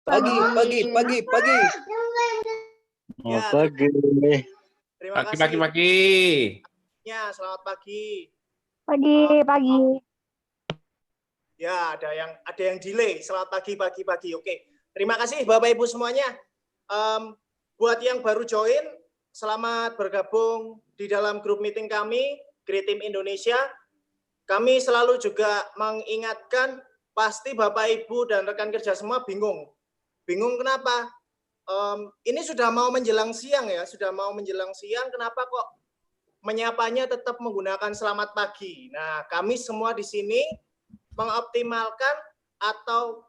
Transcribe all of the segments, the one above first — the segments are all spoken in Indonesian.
Pagi. Ya, pagi. Terima kasih. Pagi. Ya, selamat pagi. Pagi. Ya, ada yang delay. Selamat pagi. Oke. Terima kasih Bapak Ibu semuanya. Buat yang baru join, selamat bergabung di dalam grup meeting kami, Great Team Indonesia. Kami selalu juga mengingatkan, pasti Bapak Ibu dan rekan kerja semua bingung. Bingung kenapa? Ini sudah mau menjelang siang ya, kenapa kok menyapanya tetap menggunakan selamat pagi? Nah, kami semua di sini mengoptimalkan atau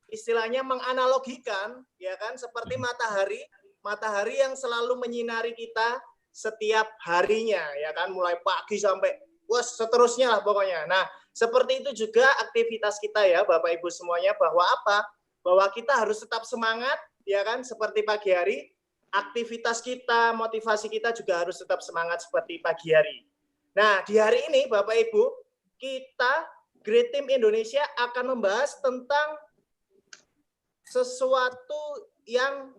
istilahnya menganalogikan, ya kan, seperti matahari yang selalu menyinari kita setiap harinya, ya kan, mulai pagi sampai seterusnya lah pokoknya. Nah, seperti itu juga aktivitas kita ya, Bapak Ibu semuanya, bahwa apa? Bahwa kita harus tetap semangat, ya kan, seperti pagi hari. Aktivitas kita, motivasi kita juga harus tetap semangat seperti pagi hari. Nah, di hari ini, Bapak Ibu, kita Great Team Indonesia akan membahas tentang sesuatu yang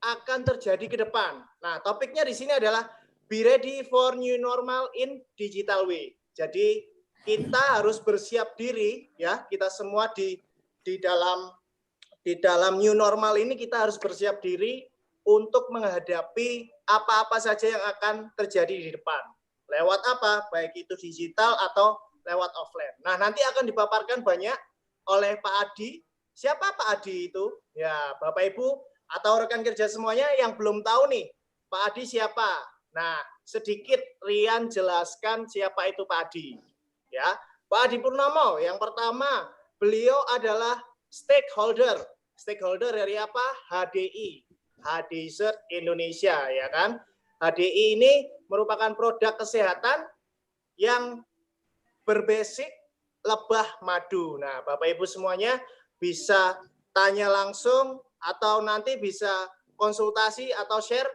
akan terjadi ke depan. Nah, topiknya di sini adalah be ready for new normal in digital way. Jadi kita harus bersiap diri, ya, kita semua di dalam new normal ini kita harus bersiap diri untuk menghadapi apa-apa saja yang akan terjadi di depan. Lewat apa? Baik itu digital atau lewat offline. Nah, nanti akan dipaparkan banyak oleh Pak Adi. Siapa Pak Adi itu? Ya, Bapak Ibu atau rekan kerja semuanya yang belum tahu nih, Pak Adi siapa? Nah, sedikit Rian jelaskan siapa itu Pak Adi. Ya, Pak Adi Purnomo, yang pertama, beliau adalah stakeholder. Stakeholder dari apa? HDI, Hadizert Indonesia, ya kan? HDI ini merupakan produk kesehatan yang berbasis lebah madu. Nah, Bapak Ibu semuanya bisa tanya langsung atau nanti bisa konsultasi atau share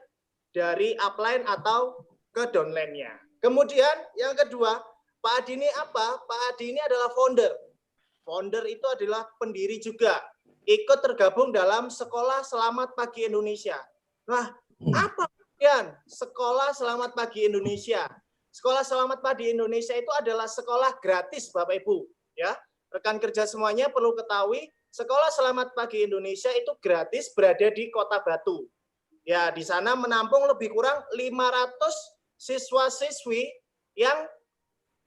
dari upline atau ke downline-nya. Kemudian yang kedua, Pak Adi ini apa? Pak Adi ini adalah founder. Founder itu adalah pendiri juga. Ikut tergabung dalam Sekolah Selamat Pagi Indonesia. Nah, apa kemudian Sekolah Selamat Pagi Indonesia? Sekolah Selamat Pagi Indonesia itu adalah sekolah gratis, Bapak Ibu. Ya, rekan kerja semuanya perlu ketahui, Sekolah Selamat Pagi Indonesia itu gratis, berada di Kota Batu. Ya, di sana menampung lebih kurang 500 siswa-siswi yang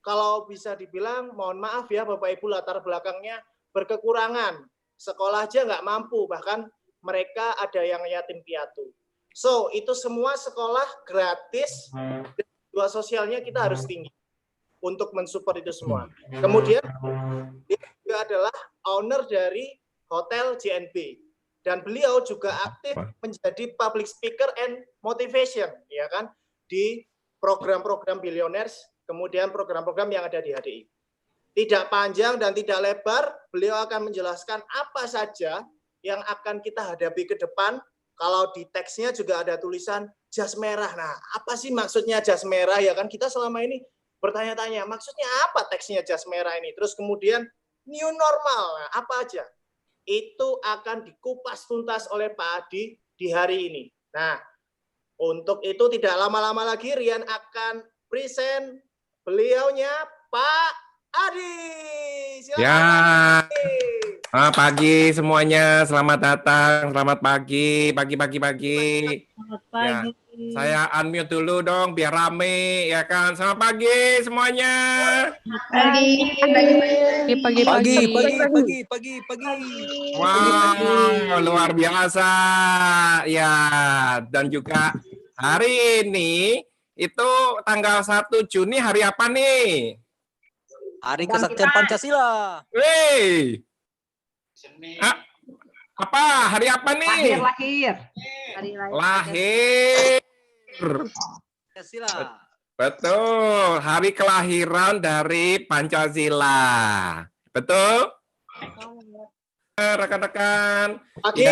kalau bisa dibilang, mohon maaf ya Bapak Ibu, latar belakangnya berkekurangan. Sekolah aja nggak mampu, bahkan mereka ada yang yatim piatu. So, itu semua sekolah gratis, jiwa sosialnya kita harus tinggi untuk mensupport itu semua. Kemudian, dia juga adalah owner dari Hotel JNB. Dan beliau juga aktif menjadi public speaker and motivation, ya kan, di program-program Billionaires, kemudian program-program yang ada di HDI. Tidak panjang dan tidak lebar, beliau akan menjelaskan apa saja yang akan kita hadapi ke depan. Kalau di teksnya juga ada tulisan jas merah. Nah, apa sih maksudnya jas merah, ya kan? Kita selama ini bertanya-tanya, maksudnya apa teksnya jas merah ini? Terus kemudian new normal, nah, apa aja? Itu akan dikupas tuntas oleh Pak Adi di hari ini. Nah, untuk itu tidak lama-lama lagi Rian akan present beliaunya Pak Adi. Silakan. Ya. Pak Adi. Selamat pagi semuanya, selamat datang, selamat pagi. Selamat Ya, pagi. saya unmute dulu dong biar rame, ya kan. Selamat pagi semuanya. Pagi. Wow, luar biasa. Ya, dan juga hari ini itu tanggal 1 Juni hari apa nih? Hari Kesaktian Pancasila. Wih. Apa? Hari apa nih? Lahir. Lahir. Pancasila. Betul, hari kelahiran dari Pancasila. Betul? Rekan-rekan. Pagi,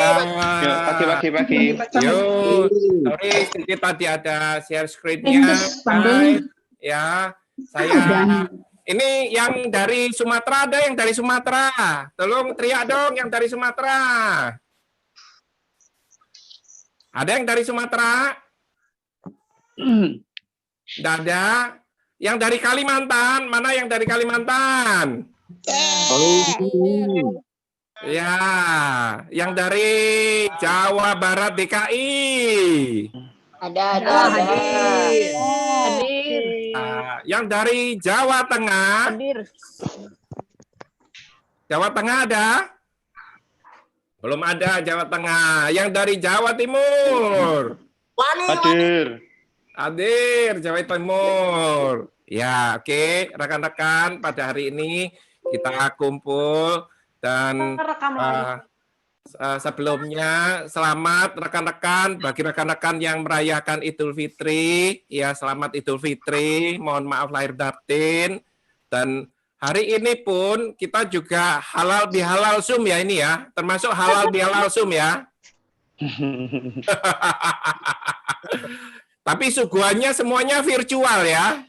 Pagi. Yuk, sorry sedikit tadi ada share screen-nya. Guys. Ya, saya ini yang dari Sumatera, ada yang dari Sumatera. Tolong teriak dong yang dari Sumatera. Ada yang dari Sumatera? Tidak ada. Yang dari Kalimantan, mana yang dari Kalimantan? Ya, yang dari Jawa Barat DKI. Ada. Hadir. Hadir. Yang dari Jawa Tengah. Hadir. Jawa Tengah ada? Belum ada Jawa Tengah. Yang dari Jawa Timur. Wani. Hadir Jawa Timur. Ya, oke, rekan-rekan, pada hari ini kita kumpul dan sebelumnya selamat rekan-rekan bagi rekan-rekan yang merayakan Idul Fitri. Ya, selamat Idul Fitri. Mohon maaf lahir batin. Dan hari ini pun kita juga halal bihalal sum ya ini ya, termasuk halal bihalal sum ya. Tapi suguhannya semuanya virtual ya.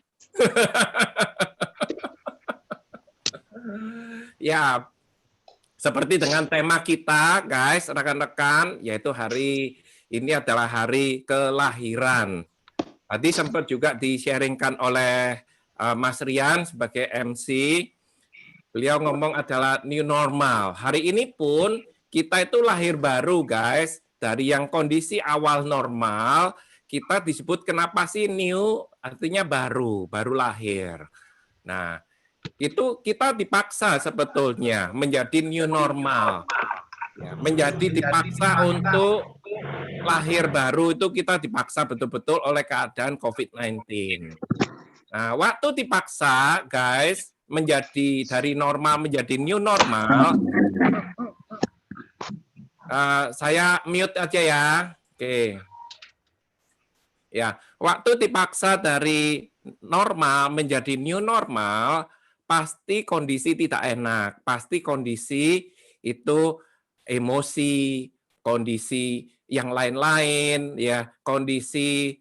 Ya, seperti dengan tema kita, guys, rekan-rekan, yaitu hari ini adalah hari kelahiran. Tadi sempat juga di-sharingkan oleh Mas Rian sebagai MC. Beliau ngomong adalah new normal. Hari ini pun kita itu lahir baru, guys. Dari yang kondisi awal normal, kita disebut kenapa sih new, artinya baru lahir. Nah, itu kita dipaksa sebetulnya menjadi new normal. Ya, menjadi dipaksa untuk lahir baru itu kita dipaksa betul-betul oleh keadaan COVID-19. Nah, waktu dipaksa, guys, menjadi dari normal menjadi new normal, saya mute aja ya. Oke. Ya, waktu dipaksa dari normal menjadi new normal, pasti kondisi tidak enak, pasti kondisi itu emosi, kondisi yang lain-lain, ya, kondisi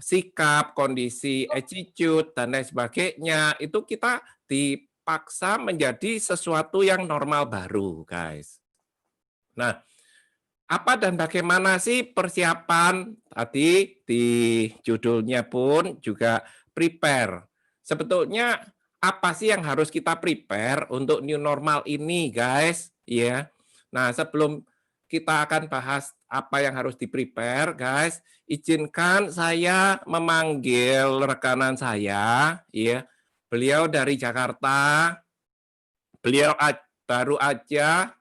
sikap, kondisi attitude dan lain sebagainya, itu kita dipaksa menjadi sesuatu yang normal baru, guys. Nah, apa dan bagaimana sih persiapan? Tadi di judulnya pun juga prepare. Sebetulnya apa sih yang harus kita prepare untuk new normal ini, guys? Ya. Nah, sebelum kita akan bahas apa yang harus di-prepare, guys, izinkan saya memanggil rekanan saya, ya. Beliau dari Jakarta. Beliau baru aja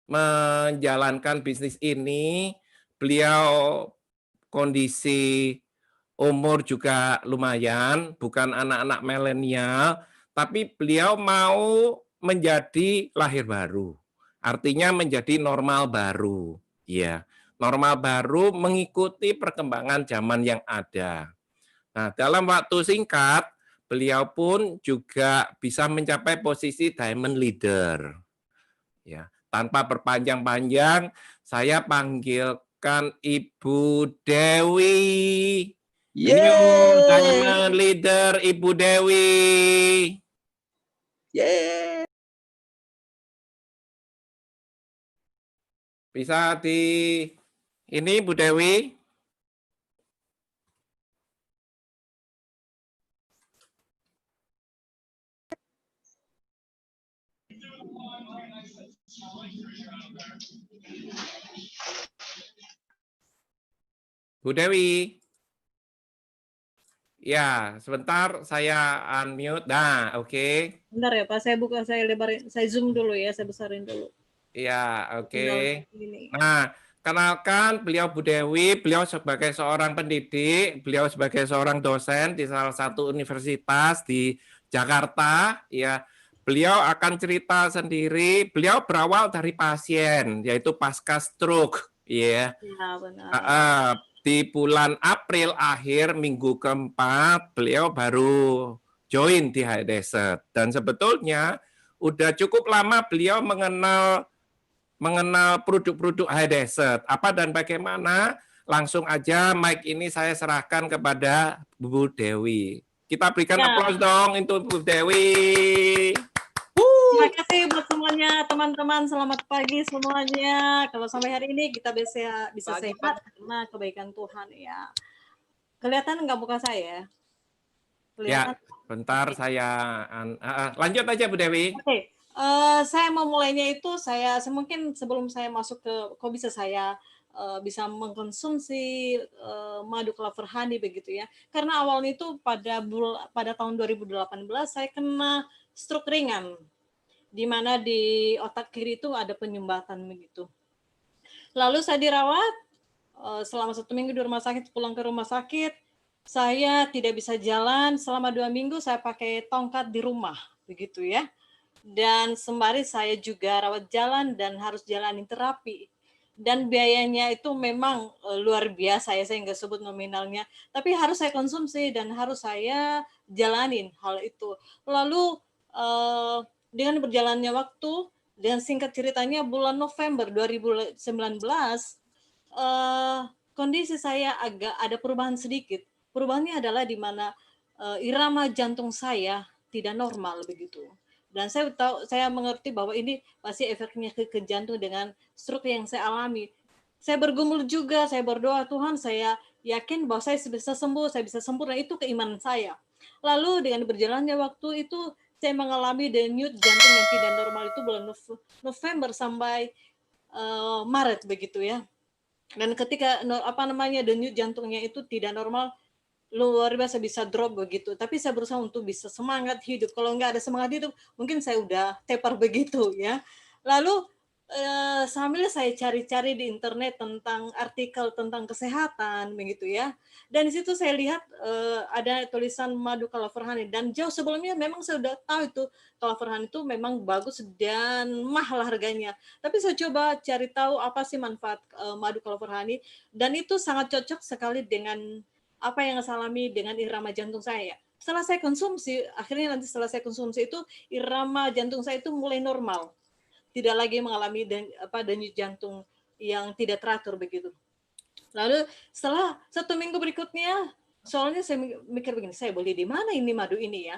menjalankan bisnis ini, beliau kondisi umur juga lumayan, bukan anak-anak milenial, tapi beliau mau menjadi lahir baru. Artinya menjadi normal baru, ya. Normal baru mengikuti perkembangan zaman yang ada. Nah, dalam waktu singkat, beliau pun juga bisa mencapai posisi diamond leader. Ya. Tanpa berpanjang-panjang, saya panggilkan Ibu Dewi. New Diamond Leader Ibu Dewi. Yeay. Bisa ini Bu Dewi? Bu Dewi. Ya, sebentar saya unmute. Nah, oke. Bentar ya Pak, saya lebarin, saya zoom dulu ya, saya besarin dulu. Ya, oke. Nah, kenalkan beliau Bu Dewi, beliau sebagai seorang pendidik, beliau sebagai seorang dosen di salah satu universitas di Jakarta, ya. Beliau akan cerita sendiri, beliau berawal dari pasien, yaitu pasca stroke, ya. Ya, benar. Di bulan April akhir minggu keempat beliau baru join di High Desert dan sebetulnya udah cukup lama beliau mengenal produk-produk High Desert apa dan bagaimana. Langsung aja mic ini saya serahkan kepada Bu Dewi. Kita berikan aplaus dong untuk Bu Dewi. Terima kasih buat semuanya teman-teman. Selamat pagi semuanya. Kalau sampai hari ini kita bisa Pagi, sehat karena kebaikan Tuhan ya. Kelihatan nggak muka saya? Ya, Kelihatan? bentar saya lanjut aja Bu Dewi. Oke. Saya mau mulainya itu mungkin sebelum saya masuk ke kok bisa saya bisa mengkonsumsi madu clover honey begitu ya. Karena awalnya itu pada tahun 2018 saya kena stroke ringan, di mana di otak kiri itu ada penyumbatan begitu. Lalu saya dirawat selama 1 minggu di rumah sakit, pulang ke rumah sakit, saya tidak bisa jalan selama 2 minggu, saya pakai tongkat di rumah begitu ya. Dan sembari saya juga rawat jalan dan harus jalani terapi. Dan biayanya itu memang luar biasa ya, saya nggak sebut nominalnya, tapi harus saya konsumsi dan harus saya jalanin hal itu. Lalu dengan berjalannya waktu, dan singkat ceritanya bulan November 2019, kondisi saya agak ada perubahan sedikit. Perubahannya adalah di mana irama jantung saya tidak normal begitu. Dan saya mengerti bahwa ini pasti efeknya ke jantung dengan stroke yang saya alami. Saya bergumul juga, saya berdoa, Tuhan saya yakin bahwa saya bisa sembuh, saya bisa sempurna, itu keimanan saya. Lalu dengan berjalannya waktu itu, saya mengalami denyut jantung yang tidak normal itu bulan November sampai Maret begitu ya. Dan ketika denyut jantungnya itu tidak normal, luar biasa bisa drop begitu. Tapi saya berusaha untuk bisa semangat hidup. Kalau nggak ada semangat hidup, mungkin saya udah tepar begitu ya. Lalu sambil saya cari-cari di internet tentang artikel tentang kesehatan begitu ya. Dan di situ saya lihat ada tulisan madu clover honey, dan jauh sebelumnya memang saya sudah tahu itu clover honey itu memang bagus dan mahal harganya. Tapi saya coba cari tahu apa sih manfaat madu clover honey, dan itu sangat cocok sekali dengan apa yang saya alami dengan irama jantung saya. Setelah saya konsumsi, setelah saya konsumsi itu irama jantung saya itu mulai normal. Tidak lagi mengalami denyut jantung yang tidak teratur begitu. Lalu setelah 1 minggu berikutnya, soalnya saya mikir begini, saya beli di mana ini madu ini ya?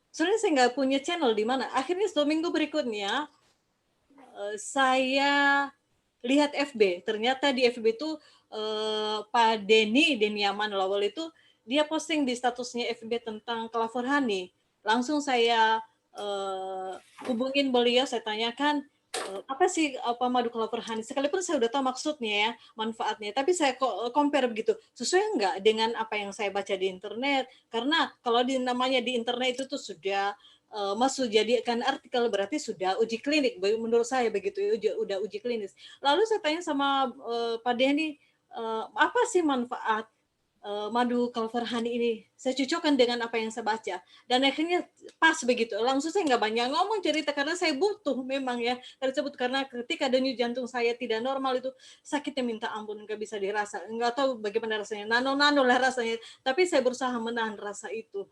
Soalnya saya nggak punya channel di mana. Akhirnya 1 minggu berikutnya, saya lihat FB. Ternyata di FB itu Pak Denny Yaman Lawal itu dia posting di statusnya FB tentang clover honey. Langsung saya hubungin beliau, saya tanyakan apa sih madu clover honey, sekalipun saya udah tahu maksudnya ya, manfaatnya, tapi saya compare begitu, sesuai enggak dengan apa yang saya baca di internet. Karena kalau namanya di internet itu tuh sudah masuk jadikan artikel, berarti sudah uji klinik menurut saya begitu ya, udah uji klinis. Lalu saya tanya sama Pak Denny, apa sih manfaat madu clover honey ini? Saya cocokkan dengan apa yang saya baca, dan akhirnya pas begitu. Langsung saya nggak banyak ngomong cerita karena saya butuh memang ya, karena ketika denyut jantung saya tidak normal itu sakitnya minta ampun, nggak bisa dirasa, nggak tahu bagaimana rasanya, nano lah rasanya, tapi saya berusaha menahan rasa itu.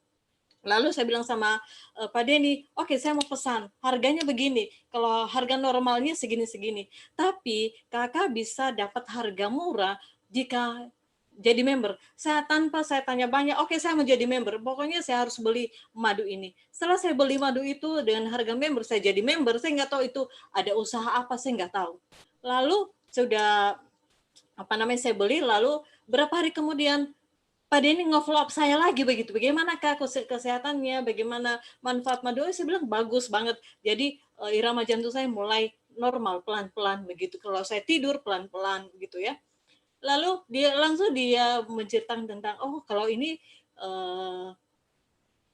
Lalu saya bilang sama Pak Denny, oke, saya mau pesan, harganya begini, kalau harga normalnya segini-segini, tapi kakak bisa dapat harga murah jika jadi member. Tanpa saya tanya banyak, oke, saya mau jadi member, pokoknya saya harus beli madu ini. Setelah saya beli madu itu dengan harga member, saya jadi member, saya nggak tahu itu ada usaha apa, saya nggak tahu. Lalu sudah saya beli, lalu berapa hari kemudian Pak Denny nge-follow up saya lagi begitu. Bagaimana Kak kesehatannya, bagaimana manfaat madu? Saya bilang bagus banget. Jadi irama jantung saya mulai normal pelan-pelan begitu. Kalau saya tidur pelan-pelan gitu ya. Lalu dia menceritakan tentang, oh kalau ini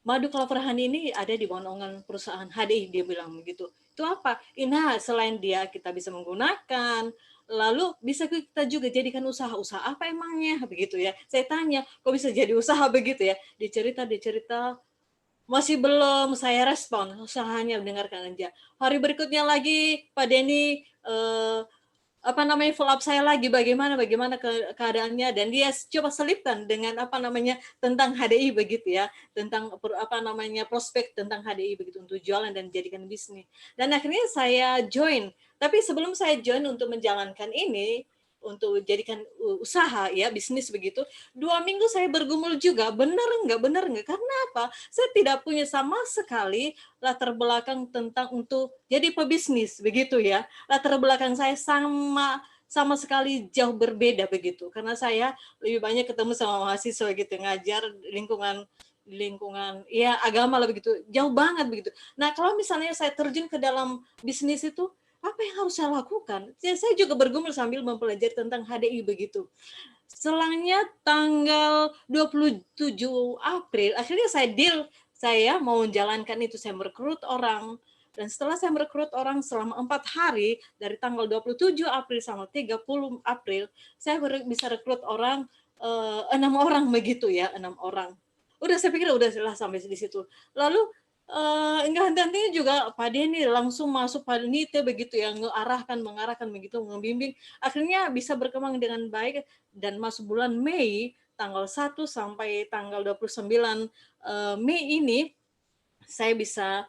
madu clover honey ini ada di bawah naungan perusahaan HDI, dia bilang begitu. Itu apa? Nah, selain dia kita bisa menggunakan, lalu bisa kita juga jadikan usaha apa emangnya begitu ya. Saya tanya, kok bisa jadi usaha begitu ya? Dicerita masih belum saya respon, usahanya mendengarkan aja. Hari berikutnya lagi Pak Denny follow up saya lagi bagaimana keadaannya, dan dia coba selipkan dengan tentang HDI begitu ya, tentang prospek tentang HDI begitu untuk jualan dan jadikan bisnis. Dan akhirnya saya join. Tapi sebelum saya join untuk menjalankan ini, untuk jadikan usaha ya, bisnis begitu. 2 minggu saya bergumul juga, benar enggak, karena apa? Saya tidak punya sama sekali latar belakang tentang untuk jadi pebisnis begitu ya. Latar belakang saya sama sekali jauh berbeda begitu, karena saya lebih banyak ketemu sama mahasiswa gitu, ngajar lingkungan ya agama lah begitu, jauh banget begitu. Nah kalau misalnya saya terjun ke dalam bisnis itu, apa yang harus saya lakukan? Saya juga bergumul sambil mempelajari tentang HDI begitu. Selangnya tanggal 27 April, akhirnya saya deal, saya mau menjalankan itu, saya merekrut orang. Dan setelah saya merekrut orang selama 4 hari, dari tanggal 27 April sampai 30 April, saya bisa rekrut orang 6 orang begitu ya, 6 orang. Udah saya pikir udah sampai di situ. Lalu enggak henti-hentinya juga Pak Denny langsung masuk panitia begitu ya, mengarahkan begitu, membimbing. Akhirnya bisa berkembang dengan baik dan masuk bulan Mei tanggal 1 sampai tanggal 29 Mei ini saya bisa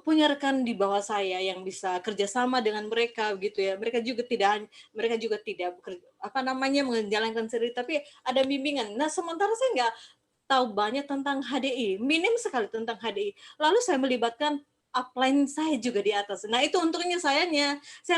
punya rekan di bawah saya yang bisa kerjasama dengan mereka begitu ya. Mereka juga tidak menjalankan sendiri, tapi ada bimbingan. Nah sementara saya nggak tahu banyak tentang HDI, minim sekali tentang HDI. Lalu saya melibatkan upline saya juga di atas. Nah itu untungnya saya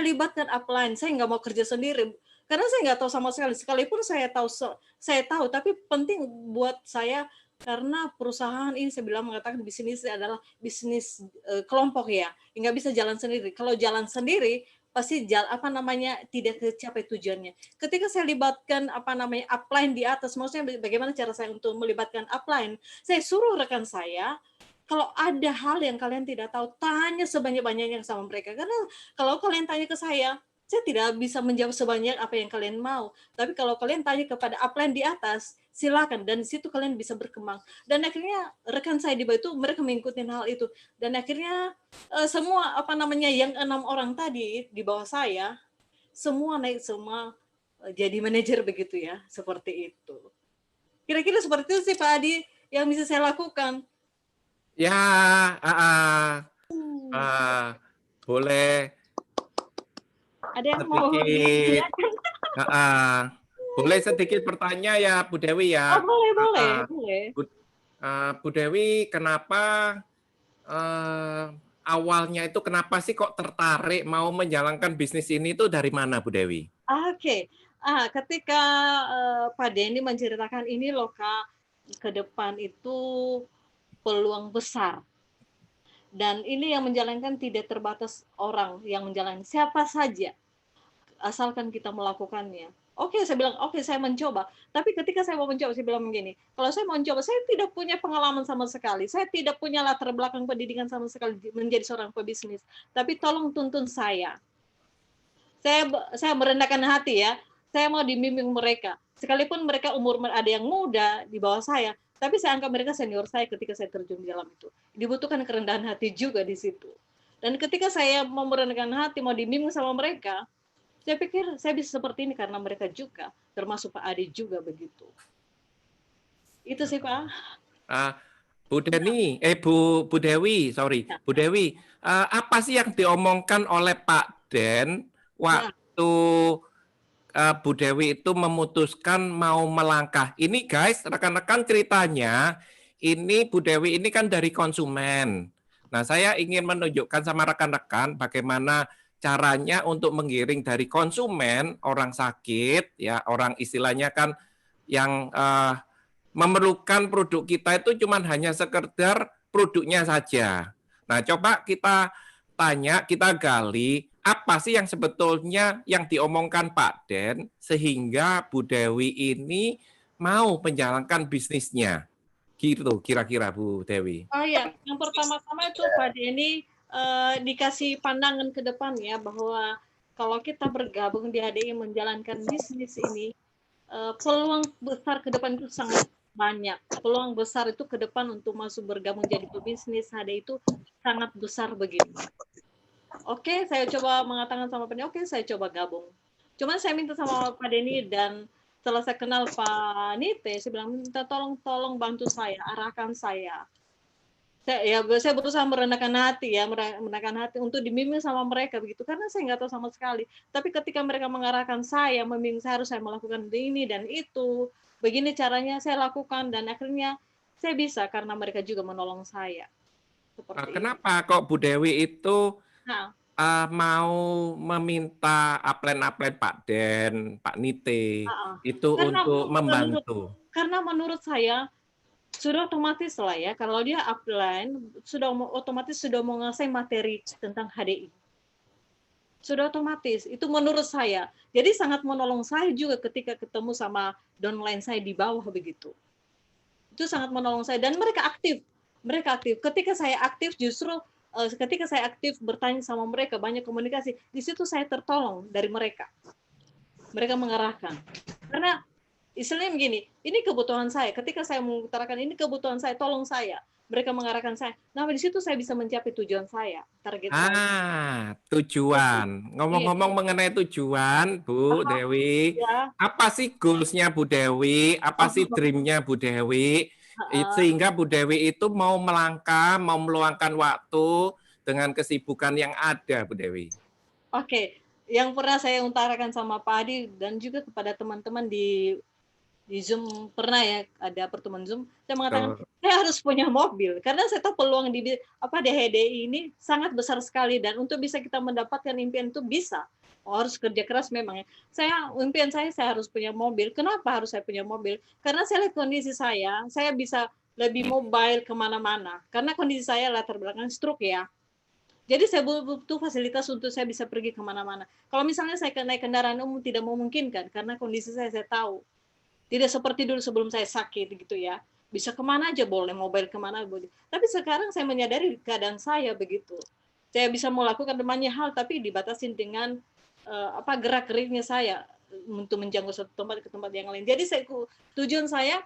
libatkan upline. Saya nggak mau kerja sendiri karena saya nggak tahu sama sekali. Sekalipun saya tahu, tapi penting buat saya karena perusahaan ini saya bilang mengatakan bisnis adalah bisnis kelompok ya, nggak bisa jalan sendiri. Kalau jalan sendiri pasti tidak tercapai tujuannya. Ketika saya libatkan upline di atas, maksudnya bagaimana cara saya untuk melibatkan upline? Saya suruh rekan saya, kalau ada hal yang kalian tidak tahu, tanya sebanyak-banyaknya sama mereka. Karena kalau kalian tanya ke saya tidak bisa menjawab sebanyak apa yang kalian mau. Tapi kalau kalian tanya kepada upline di atas, silakan, dan di situ kalian bisa berkembang. Dan akhirnya rekan saya di bawah itu mereka mengikuti hal itu, dan akhirnya semua yang 6 orang tadi di bawah saya semua naik, semua jadi manajer begitu ya, seperti itu. Kira-kira seperti itu sih Pak Adi yang bisa saya lakukan. Ya, boleh ada yang mau sedikit boleh sedikit bertanya ya Bu Dewi ya. Boleh. Bu Dewi, kenapa awalnya itu kenapa sih kok tertarik mau menjalankan bisnis ini itu dari mana Bu Dewi? Oke. Ketika Pak Denny menceritakan ini loh Kak, ke depan itu peluang besar. Dan ini yang menjalankan tidak terbatas orang yang menjalankan, siapa saja. Asalkan kita melakukannya. Oke, saya bilang, oke, saya mencoba. Tapi ketika saya mau mencoba, saya bilang begini, kalau saya mau mencoba, saya tidak punya pengalaman sama sekali. Saya tidak punya latar belakang pendidikan sama sekali menjadi seorang pebisnis. Tapi tolong tuntun saya. Saya merendahkan hati ya. Saya mau dibimbing mereka. Sekalipun mereka umur ada yang muda di bawah saya, tapi saya anggap mereka senior saya ketika saya terjun di dalam itu. Dibutuhkan kerendahan hati juga di situ. Dan ketika saya mau merendahkan hati, mau dibimbing sama mereka, saya pikir saya bisa seperti ini karena mereka juga, termasuk Pak Adi juga begitu. Itu sih Pak. Bu Dewi, Bu Dewi, apa sih yang diomongkan oleh Pak Den waktu Bu Dewi itu memutuskan mau melangkah? Ini guys, rekan-rekan ceritanya, ini Bu Dewi ini kan dari konsumen. Nah, saya ingin menunjukkan sama rekan-rekan bagaimana caranya untuk menggiring dari konsumen, orang sakit, ya orang istilahnya kan yang memerlukan produk kita itu cuma hanya sekedar produknya saja. Nah, coba kita tanya, kita gali, apa sih yang sebetulnya yang diomongkan Pak Den sehingga Bu Dewi ini mau menjalankan bisnisnya? Gitu kira-kira Bu Dewi. Oh iya, yang pertama-tama itu Pak Denny dikasih pandangan ke depan ya, bahwa kalau kita bergabung di HDI menjalankan bisnis ini, peluang besar ke depan itu sangat banyak. Peluang besar itu ke depan untuk masuk bergabung jadi pebisnis HDI itu sangat besar begini. Oke, saya coba mengatakan sama Pak Denny, oke saya coba gabung. Cuman saya minta sama Pak Denny, dan setelah saya kenal Pak Nite, saya bilang minta tolong bantu saya, arahkan saya. Saya berusaha merendahkan hati ya, merendahkan hati untuk dibimbing sama mereka begitu, karena saya nggak tahu sama sekali. Tapi ketika mereka mengarahkan saya, membimbing saya harus saya melakukan ini dan itu, begini caranya saya lakukan, dan akhirnya saya bisa karena mereka juga menolong saya. Seperti itu. Kenapa kok Bu Dewi itu Nah, mau meminta upline Pak Den, Pak Nite itu karena untuk membantu? karena menurut saya sudah otomatis lah ya, kalau dia upline sudah otomatis sudah menguasai materi tentang HDI. Sudah otomatis, itu menurut saya. Jadi sangat menolong saya juga ketika ketemu sama downline saya di bawah begitu. Itu sangat menolong saya, dan mereka aktif. Mereka aktif. Ketika saya aktif justru ketika saya aktif bertanya sama mereka, banyak komunikasi, di situ saya tertolong dari mereka. Mereka mengarahkan. Karena istilahnya begini, ini kebutuhan saya. Ketika saya mengutarakan ini kebutuhan saya, tolong saya. Mereka mengarahkan saya. Nah, di situ saya bisa mencapai tujuan saya, target saya. Tujuan. Ngomong-ngomong Iya. mengenai tujuan, Bu Dewi, Ya. apa sih goals-nya Bu Dewi? Apa sih dream-nya Bu Dewi? Sehingga Bu Dewi itu mau melangkah, mau meluangkan waktu dengan kesibukan yang ada, Bu Dewi. Oke, yang pernah saya utarakan sama Pak Adi dan juga kepada teman-teman di Zoom, pernah ya ada pertemuan Zoom, saya mengatakan saya harus punya mobil karena saya tahu peluang di HDI ini sangat besar sekali, dan untuk bisa kita mendapatkan impian itu bisa. Harus kerja keras memang ya. Impian saya harus punya mobil. Kenapa harus saya punya mobil? Karena saya lihat kondisi saya bisa lebih mobile kemana-mana. Karena kondisi saya latar belakang stroke ya. Jadi saya butuh fasilitas untuk saya bisa pergi kemana-mana. Kalau misalnya saya naik kendaraan umum tidak memungkinkan karena kondisi saya tahu. Tidak seperti dulu sebelum saya sakit gitu ya. Bisa kemana aja boleh, mobile kemana boleh. Tapi sekarang saya menyadari keadaan saya begitu. Saya bisa melakukan banyak hal tapi dibatasin dengan gerak-geriknya saya untuk menjangkau satu tempat ke tempat yang lain. Jadi tujuan saya,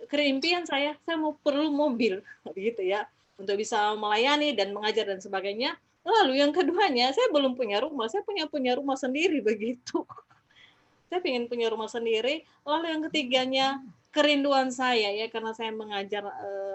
keimpian saya perlu mobil gitu ya, untuk bisa melayani dan mengajar dan sebagainya. Lalu yang keduanya, saya belum punya rumah, saya punya rumah sendiri begitu. Saya ingin punya rumah sendiri. Lalu yang ketiganya, kerinduan saya ya, karena saya mengajar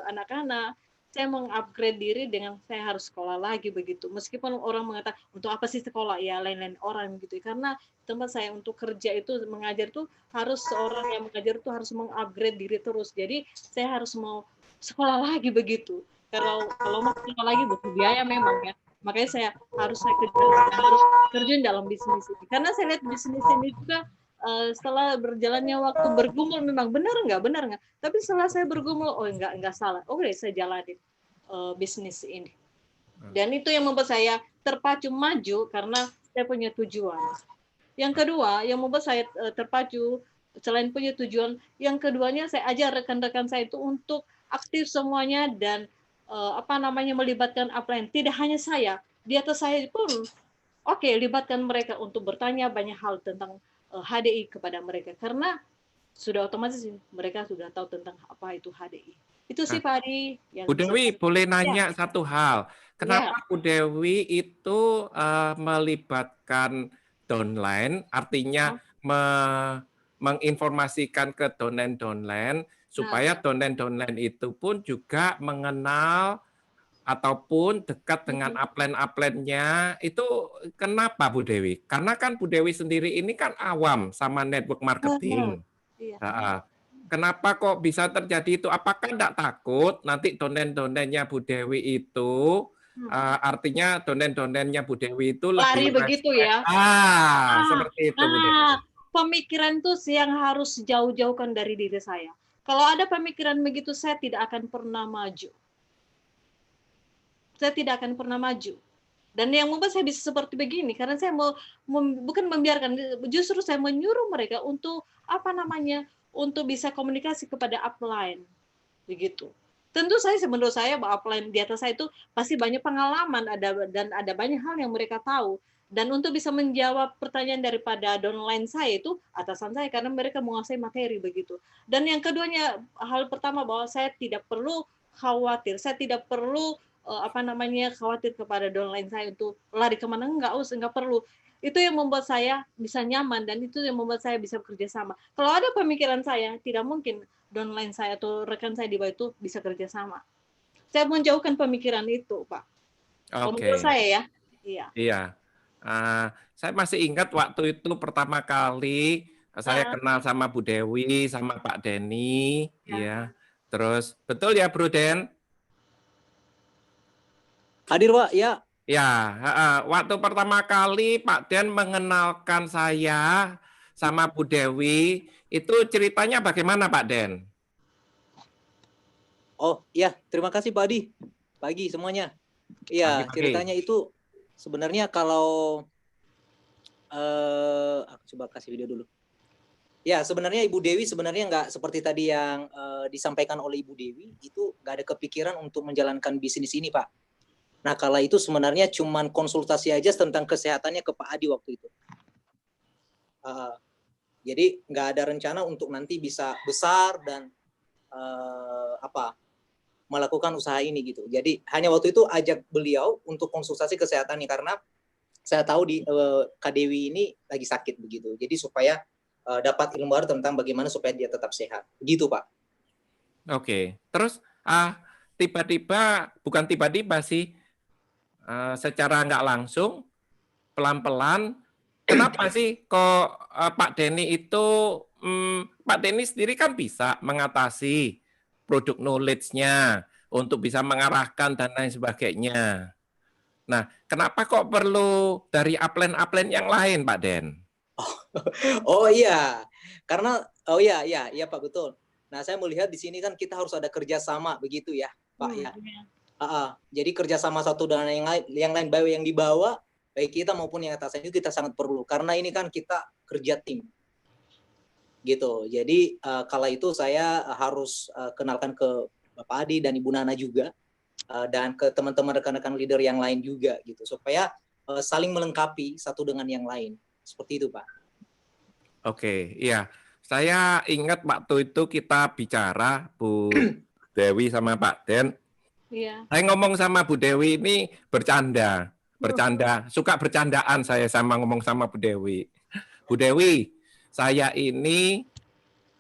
anak-anak, saya mengupgrade diri dengan saya harus sekolah lagi begitu. Meskipun orang mengatakan untuk apa sih sekolah, ya lain-lain orang gitu. Karena tempat saya untuk kerja itu mengajar tuh harus seorang yang mengajar tuh harus mengupgrade diri terus. Jadi saya harus mau sekolah lagi begitu. Kalau mau sekolah lagi butuh biaya memang ya. Makanya saya harus terjun dalam bisnis ini. Karena saya lihat bisnis ini juga setelah berjalannya waktu bergumul memang benar nggak, tapi setelah saya bergumul nggak salah, oke saya jalanin bisnis ini, dan itu yang membuat saya terpacu maju karena saya punya tujuan. Yang kedua yang membuat saya terpacu selain punya tujuan, yang keduanya saya ajar rekan-rekan saya itu untuk aktif semuanya dan melibatkan upline. Tidak hanya saya, di atas saya pun libatkan mereka untuk bertanya banyak hal tentang HDI kepada mereka, karena sudah otomatis mereka sudah tahu tentang apa itu HDI. Itu sih Pak Adi. Bu Dewi, boleh nanya satu hal. Kenapa Bu Dewi itu melibatkan downline, artinya menginformasikan ke downline supaya downline itu pun juga mengenal ataupun dekat dengan upline-nya, itu kenapa Bu Dewi? Karena kan Bu Dewi sendiri ini kan awam sama network marketing. Kenapa kok bisa terjadi itu? Apakah tidak takut nanti downline-nya Bu Dewi itu, artinya downline-nya Bu Dewi itu lari lebih begitu ya? Seperti itu Bu Dewi. Pemikiran itu yang harus jauh-jauhkan dari diri saya. Kalau ada pemikiran begitu, saya tidak akan pernah maju. Saya tidak akan pernah maju. Dan yang membuat saya bisa seperti begini, karena saya bukan membiarkan, justru saya menyuruh mereka untuk untuk bisa komunikasi kepada upline, begitu. Tentu menurut saya bahwa upline di atas saya itu pasti banyak pengalaman, dan ada banyak hal yang mereka tahu. Dan untuk bisa menjawab pertanyaan daripada downline saya itu atasan saya, karena mereka menguasai materi begitu. Dan yang keduanya, hal pertama bahwa saya tidak perlu khawatir, saya tidak perlu khawatir kepada downline saya untuk lari kemana, nggak perlu. Itu yang membuat saya bisa nyaman, dan itu yang membuat saya bisa bekerja sama. Kalau ada pemikiran saya, tidak mungkin downline saya atau rekan saya di bawah itu bisa kerja sama. saya menjauhkan pemikiran itu, Pak. Kalau Oke. menurut saya ya. Iya. Iya. Saya masih ingat waktu itu pertama kali saya kenal sama Bu Dewi, sama Pak Denny, ya. Terus betul ya, Bro Den? Hadir, Pak. Ya. Ya, waktu pertama kali Pak Den mengenalkan saya sama Bu Dewi, itu ceritanya bagaimana, Pak Den? Oh, iya. Terima kasih, Pak Adi. Pagi semuanya. Iya, Pagi-pagi. ceritanya itu sebenarnya kalau aku coba kasih video dulu. Ya, sebenarnya Ibu Dewi sebenarnya nggak seperti tadi yang disampaikan oleh Ibu Dewi, itu nggak ada kepikiran untuk menjalankan bisnis ini, Pak. Nah, kala itu sebenarnya cuman konsultasi aja tentang kesehatannya ke Pak Adi waktu itu. Jadi nggak ada rencana untuk nanti bisa besar dan melakukan usaha ini gitu. Jadi hanya waktu itu ajak beliau untuk konsultasi kesehatannya karena saya tahu di Kak Dewi ini lagi sakit begitu. Jadi supaya dapat ilmu baru tentang bagaimana supaya dia tetap sehat. Begitu, Pak. Oke. Terus bukan tiba-tiba sih, secara nggak langsung, pelan-pelan, kenapa sih kok Pak Denny itu, Pak Denny sendiri kan bisa mengatasi produk knowledge-nya untuk bisa mengarahkan dan lain sebagainya. Nah, kenapa kok perlu dari upline yang lain, Pak Den? Oh iya, karena iya Pak, betul. Nah, saya melihat di sini kan kita harus ada kerjasama begitu ya, Pak ya. Jadi kerjasama satu dan yang lain baik yang dibawa, baik kita maupun yang atasnya itu kita sangat perlu karena ini kan kita kerja tim. Gitu. Jadi kala itu saya harus kenalkan ke Bapak Adi dan Ibu Nana juga dan ke teman-teman rekan-rekan leader yang lain juga gitu supaya saling melengkapi satu dengan yang lain. Seperti itu, Pak. Oke, iya. Saya ingat waktu itu kita bicara Bu Dewi sama Pak Den. Iya. Saya ngomong sama Bu Dewi ini bercanda, suka bercandaan saya sama ngomong sama Bu Dewi. Bu Dewi, saya ini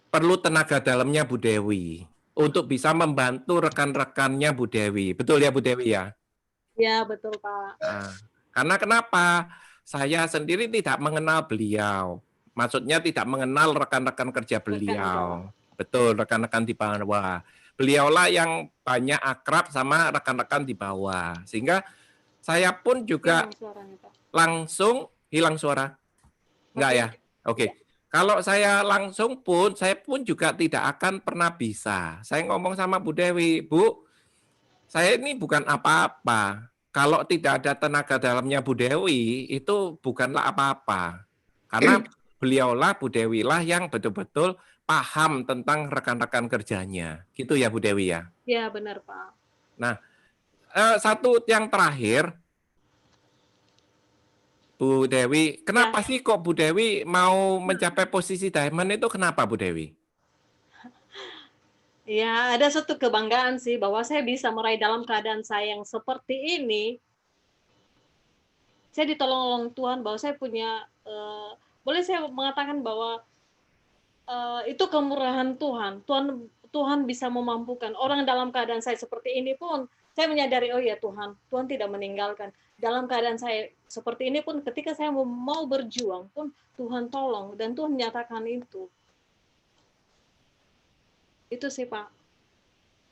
perlu tenaga dalamnya Bu Dewi untuk bisa membantu rekan-rekannya Bu Dewi. Betul ya Bu Dewi ya? Ya, betul Pak. Nah, karena kenapa? Saya sendiri tidak mengenal beliau. Maksudnya tidak mengenal rekan-rekan kerja beliau. Betul, rekan-rekan di bawah. Beliaulah yang banyak akrab sama rekan-rekan di bawah. Sehingga saya pun juga langsung hilang suara. Enggak ya? Oke. Kalau saya pun juga tidak akan pernah bisa. Saya ngomong sama Bu Dewi, Bu, saya ini bukan apa-apa. Kalau tidak ada tenaga dalamnya Bu Dewi, itu bukanlah apa-apa. Karena beliaulah, Bu Dewi lah yang betul-betul paham tentang rekan-rekan kerjanya. Gitu ya Bu Dewi ya? Ya, benar Pak. Nah, satu yang terakhir, Bu Dewi, kenapa sih kok Bu Dewi mau mencapai posisi diamond itu kenapa Bu Dewi? Ya, ada satu kebanggaan sih bahwa saya bisa meraih dalam keadaan saya yang seperti ini. Saya ditolong oleh Tuhan bahwa saya punya, boleh saya mengatakan bahwa itu kemurahan Tuhan. Tuhan bisa memampukan orang dalam keadaan saya seperti ini pun saya menyadari, oh ya Tuhan tidak meninggalkan. Dalam keadaan saya seperti ini pun ketika saya mau berjuang pun Tuhan tolong dan Tuhan menyatakan itu. Itu sih Pak.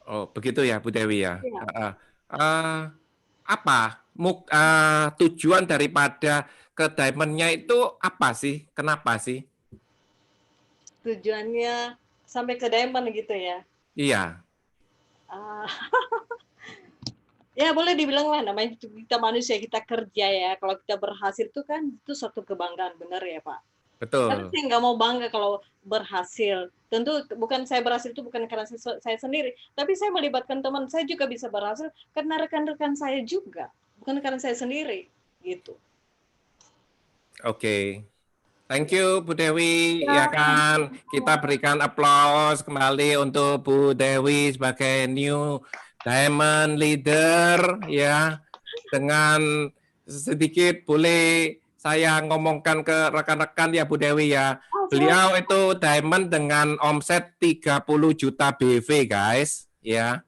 Oh begitu ya Bu Dewi ya. Ya. Apa tujuan daripada ke diamond-nya itu apa sih? Kenapa sih? Tujuannya sampai ke diamond gitu ya? Iya. Ya boleh dibilang lah namanya kita manusia, kita kerja ya. Kalau kita berhasil itu kan itu suatu kebanggaan, benar ya Pak? Betul. Tapi saya nggak mau bangga kalau berhasil. Tentu bukan saya berhasil itu bukan karena saya sendiri, tapi saya melibatkan teman saya juga bisa berhasil karena rekan-rekan saya juga, bukan karena saya sendiri, gitu. Oke. Thank you Bu Dewi, ya kan. Kita berikan aplaus kembali untuk Bu Dewi sebagai new diamond leader ya. Dengan sedikit boleh saya ngomongkan ke rekan-rekan ya Bu Dewi ya. Beliau itu diamond dengan omset 30 juta BV guys ya.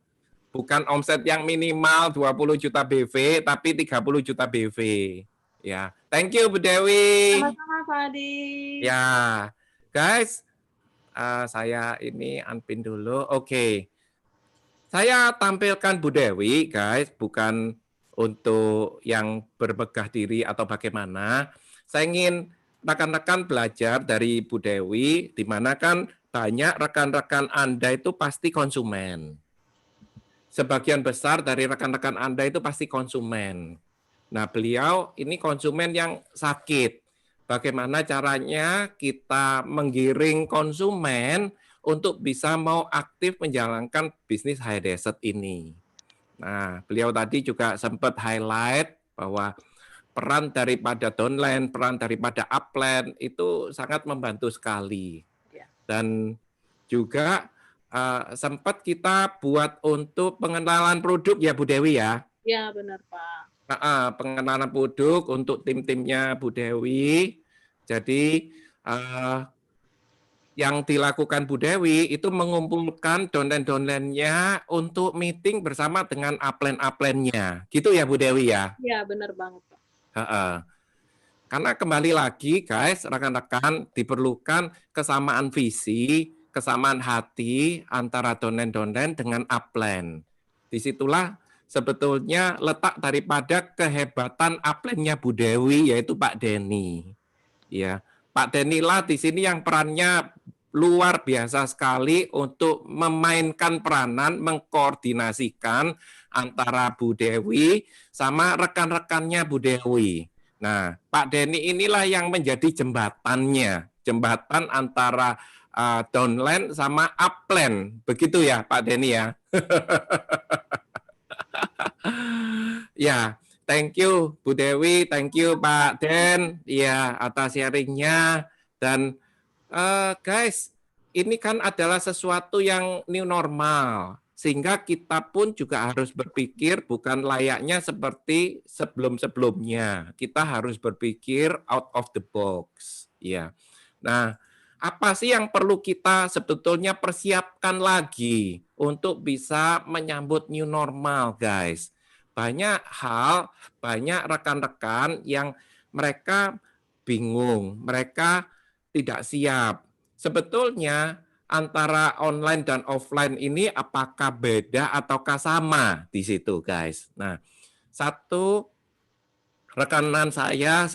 bukan omset yang minimal 20 juta BV, tapi 30 juta BV. Ya, thank you Bu Dewi. Sama-sama Pak Adi. Ya, guys, saya ini unpin dulu. Oke. Saya tampilkan Bu Dewi, guys, bukan untuk yang bermegah diri atau bagaimana. Saya ingin rekan-rekan belajar dari Bu Dewi, di mana kan banyak rekan-rekan Anda itu pasti konsumen. Sebagian besar dari rekan-rekan Anda itu pasti konsumen. Nah, beliau ini konsumen yang sakit. Bagaimana caranya kita menggiring konsumen untuk bisa mau aktif menjalankan bisnis high desert ini. Nah, beliau tadi juga sempat highlight bahwa peran daripada downline, peran daripada upline itu sangat membantu sekali. Dan juga sempat kita buat untuk pengenalan produk ya Bu Dewi ya. Ya, benar Pak. Pengenalan produk untuk tim-timnya Bu Dewi. Jadi yang dilakukan Bu Dewi itu mengumpulkan downline-downline-nya untuk meeting bersama dengan upline-upline-nya. Gitu ya Bu Dewi ya? Ya, benar banget Pak. Karena kembali lagi guys, rekan-rekan diperlukan kesamaan visi, kesamaan hati antara downline-downline dengan upline. Disitulah sebetulnya letak daripada kehebatan upline-nya Bu Dewi, yaitu Pak Denny. Ya, Pak Denny lah di sini yang perannya luar biasa sekali untuk memainkan peranan, mengkoordinasikan antara Bu Dewi sama rekan-rekannya Bu Dewi. Nah, Pak Denny inilah yang menjadi jembatannya, jembatan antara downline sama upline. Begitu ya Pak Denny ya. Ya, thank you Bu Dewi, thank you Pak Den ya atas sharingnya. Dan guys, ini kan adalah sesuatu yang new normal. Sehingga kita pun juga harus berpikir bukan layaknya seperti sebelum-sebelumnya. Kita harus berpikir out of the box. Ya. Nah, apa sih yang perlu kita sebetulnya persiapkan lagi untuk bisa menyambut new normal, guys? Banyak hal, banyak rekan-rekan yang mereka bingung, mereka tidak siap. Sebetulnya antara online dan offline ini apakah beda ataukah sama di situ, guys? Nah, satu rekanan saya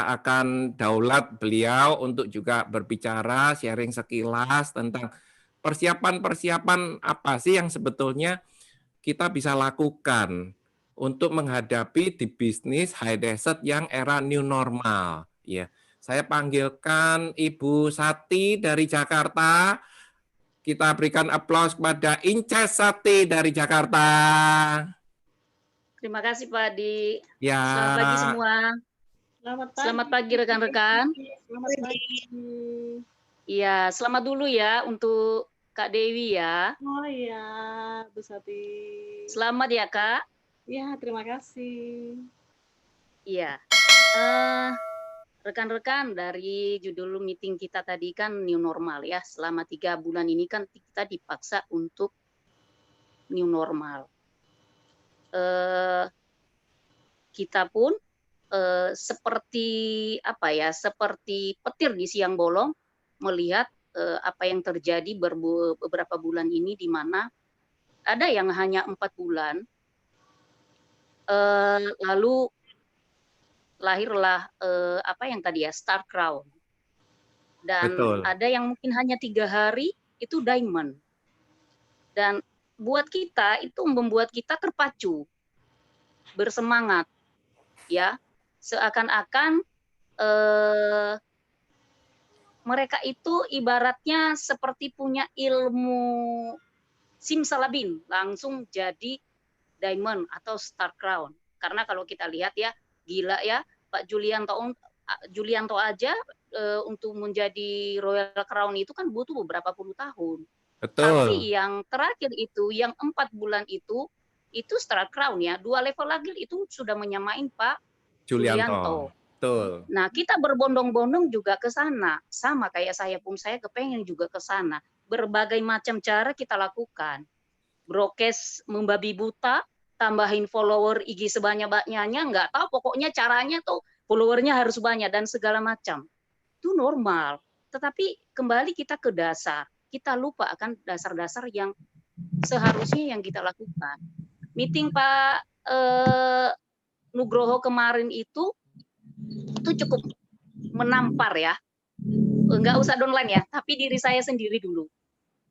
akan daulat beliau untuk juga berbicara, sharing sekilas tentang persiapan-persiapan apa sih yang sebetulnya kita bisa lakukan untuk menghadapi di bisnis high desert yang era new normal. Ya, saya panggilkan Ibu Sati dari Jakarta. Kita berikan aplaus kepada Inces Sati dari Jakarta. Terima kasih Pak Adi. Ya. Selamat pagi semua. Selamat pagi rekan-rekan. Selamat pagi. Iya, selamat dulu ya untuk Kak Dewi ya. Oh iya, Bu Sati. Selamat ya Kak. Ya, terima kasih. Iya. Rekan-rekan, dari judul meeting kita tadi kan new normal ya. Selama 3 bulan ini kan kita dipaksa untuk new normal. Kita pun seperti apa ya, seperti petir di siang bolong melihat apa yang terjadi beberapa bulan ini, di mana ada yang hanya 4 bulan lalu lahirlah apa yang tadi ya, Star Crown, dan Betul. ada yang mungkin hanya 3 hari itu Diamond, dan buat kita itu membuat kita terpacu, bersemangat ya, seakan-akan mereka itu ibaratnya seperti punya ilmu simsalabim langsung jadi Diamond atau Star Crown. Karena kalau kita lihat ya, gila ya, Pak Julianto aja untuk menjadi Royal Crown itu kan butuh beberapa puluh tahun. Betul. Tapi yang terakhir itu, yang 4 bulan itu Star Crown ya, 2 level lagi itu sudah menyamain Pak Julianto. Betul. Nah, kita berbondong-bondong juga ke sana. Sama kayak saya pun, saya kepengen juga ke sana. Berbagai macam cara kita lakukan. brokes membabi buta, tambahin follower IG sebanyak-banyaknya, nggak tahu pokoknya caranya tuh followernya harus banyak dan segala macam. Itu normal. Tetapi kembali kita ke dasar. Kita lupa akan dasar-dasar yang seharusnya yang kita lakukan. Meeting Pak Nugroho kemarin itu cukup menampar ya. Nggak usah online ya, tapi diri saya sendiri dulu.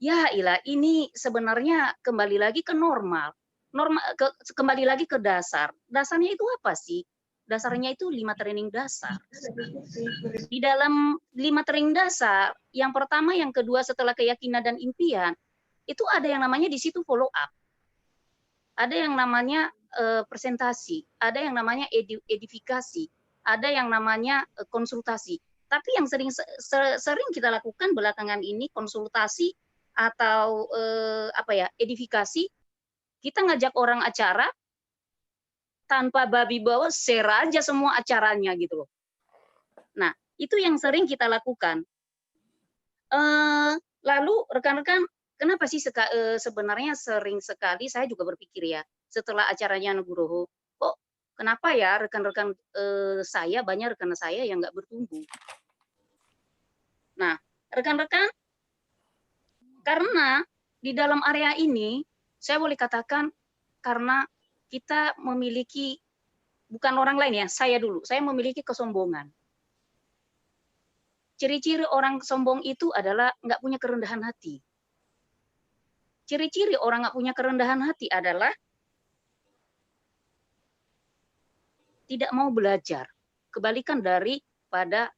Ya ilah, ini sebenarnya kembali lagi ke normal. Kembali lagi ke dasar. Dasarnya itu apa sih? Dasarnya itu 5 training dasar. Di dalam 5 training dasar, yang pertama, yang kedua setelah keyakinan dan impian, itu ada yang namanya di situ follow up. Ada yang namanya presentasi, ada yang namanya edifikasi, ada yang namanya konsultasi. Tapi yang sering kita lakukan belakangan ini konsultasi atau edifikasi, kita ngajak orang acara tanpa babi bawa, share aja semua acaranya gitu loh. Nah, itu yang sering kita lakukan. Lalu rekan-rekan, kenapa sih sebenarnya sering sekali saya juga berpikir ya, setelah acaranya Nugroho, kok kenapa ya rekan-rekan saya, banyak rekan saya yang nggak bertumbuh. Nah, rekan-rekan, karena di dalam area ini, saya boleh katakan karena kita memiliki, bukan orang lain ya, saya dulu, saya memiliki kesombongan. Ciri-ciri orang sombong itu adalah nggak punya kerendahan hati. Ciri-ciri orang nggak punya kerendahan hati adalah tidak mau belajar. Kebalikan daripada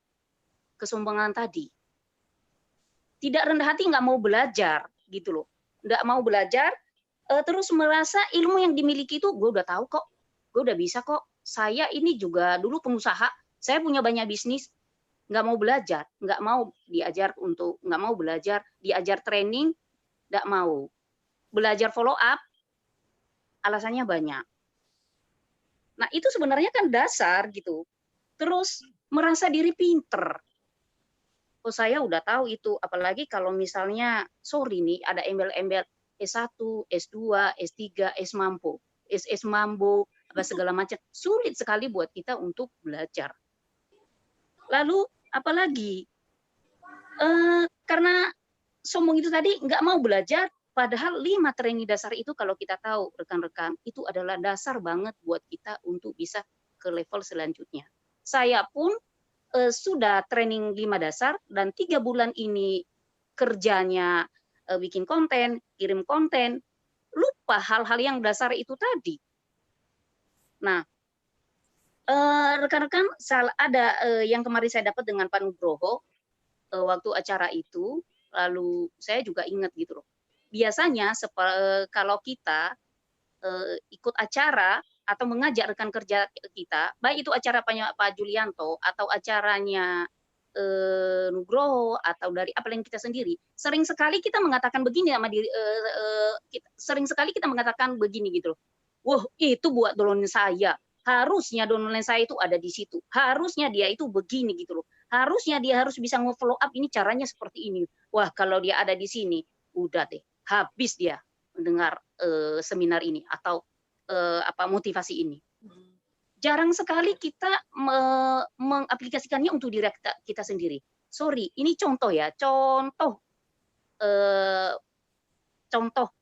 kesombongan tadi. Tidak rendah hati, nggak mau belajar, gitu loh. Nggak mau belajar, terus merasa ilmu yang dimiliki itu, gue udah tahu kok, gue udah bisa kok. Saya ini juga dulu pengusaha, saya punya banyak bisnis, nggak mau belajar, nggak mau diajar nggak mau belajar, diajar training, nggak mau. Belajar follow up, alasannya banyak. Nah, itu sebenarnya kan dasar gitu. Terus merasa diri pinter. Oh, saya udah tahu itu, apalagi kalau misalnya, sorry nih, ada embel-embel S1, S2, S3, S-Mambo, SS-Mambo, apa segala macam. Sulit sekali buat kita untuk belajar. Lalu, apalagi? Karena sombong itu tadi, nggak mau belajar, padahal 5 training dasar itu kalau kita tahu, rekan-rekan, itu adalah dasar banget buat kita untuk bisa ke level selanjutnya. Saya pun sudah training 5 dasar dan 3 bulan ini kerjanya bikin konten, kirim konten, lupa hal-hal yang dasar itu tadi. Nah, rekan-rekan, ada yang kemarin saya dapat dengan Pak Nugroho waktu acara itu, lalu saya juga ingat gitu loh. Biasanya kalau kita ikut acara atau mengajak rekan kerja kita, baik itu acara Pak Julianto atau acaranya Nugroho atau dari apa yang kita sendiri, sering sekali kita mengatakan begini sama diri, sering sekali kita mengatakan begini gitu loh. Wah, itu buat download saya. Harusnya download saya itu ada di situ. Harusnya dia itu begini gitu loh. Harusnya dia harus bisa nge-follow up, ini caranya seperti ini. Wah, kalau dia ada di sini, udah deh, habis dia mendengar seminar ini atau motivasi ini. Jarang sekali kita mengaplikasikannya untuk diri kita sendiri. Sorry, ini contoh ya,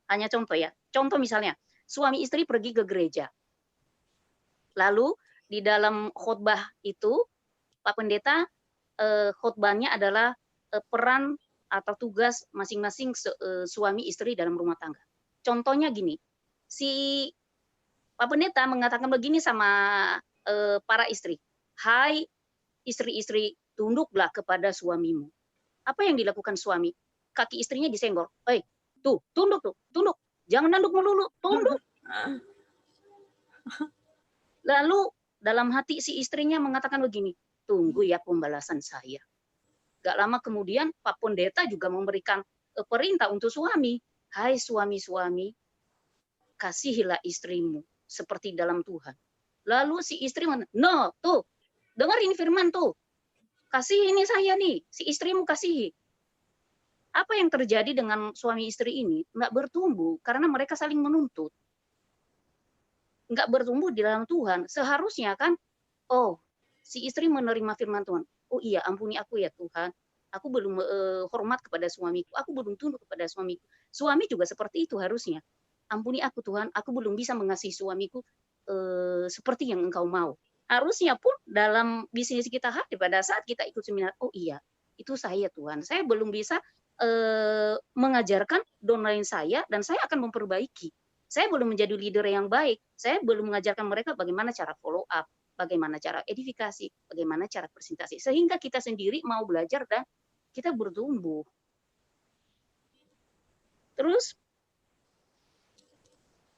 hanya contoh ya. Contoh misalnya, suami istri pergi ke gereja. Lalu di dalam khotbah itu, Pak Pendeta, khotbahnya adalah peran atau tugas masing-masing suami istri dalam rumah tangga. Contohnya gini, si Pak Pendeta mengatakan begini sama para istri, hai istri-istri, tunduklah kepada suamimu. Apa yang dilakukan suami? Kaki istrinya disenggol. Tuh, tunduk, jangan nunduk melulu, tunduk. Lalu dalam hati si istrinya mengatakan begini, tunggu ya pembalasan saya. Gak lama kemudian Pak Pendeta juga memberikan perintah untuk suami. Hai suami-suami, kasihilah istrimu seperti dalam Tuhan. Lalu si istri no, tuh, dengar ini firman tuh. Kasih ini saya nih, si istrimu kasihi. Apa yang terjadi dengan suami istri ini? Nggak bertumbuh karena mereka saling menuntut. Nggak bertumbuh di dalam Tuhan. Seharusnya kan, oh, si istri menerima firman Tuhan. Oh iya, ampuni aku ya Tuhan. Aku belum hormat kepada suamiku. Aku belum tunduk kepada suamiku. Suami juga seperti itu harusnya. Ampuni aku Tuhan, aku belum bisa mengasihi suamiku seperti yang Engkau mau. Harusnya pun dalam bisnis kita hati pada saat kita ikut seminar, oh iya, itu saya Tuhan. Saya belum bisa mengajarkan domain saya dan saya akan memperbaiki. Saya belum menjadi leader yang baik. Saya belum mengajarkan mereka bagaimana cara follow up, bagaimana cara edifikasi, bagaimana cara presentasi. Sehingga kita sendiri mau belajar dan kita bertumbuh. Terus,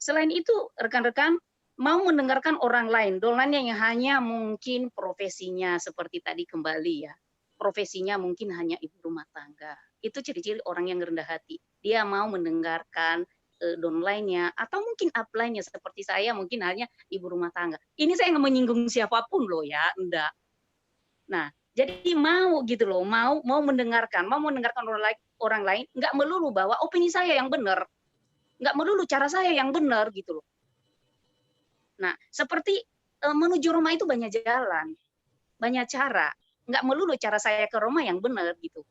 selain itu, rekan-rekan mau mendengarkan orang lain, dolannya yang hanya mungkin profesinya seperti tadi kembali ya. Profesinya mungkin hanya ibu rumah tangga. Itu ciri-ciri orang yang rendah hati. Dia mau mendengarkan downline-nya atau mungkin upline-nya seperti saya mungkin hanya ibu rumah tangga. Ini saya nggak menyinggung siapapun loh ya, enggak. Nah, jadi mau gitu loh, mau mendengarkan orang lain, nggak melulu bahwa opini saya yang benar, nggak melulu cara saya yang benar gitu loh. Nah, seperti menuju Roma itu banyak jalan, banyak cara, nggak melulu cara saya ke Roma yang benar gitu.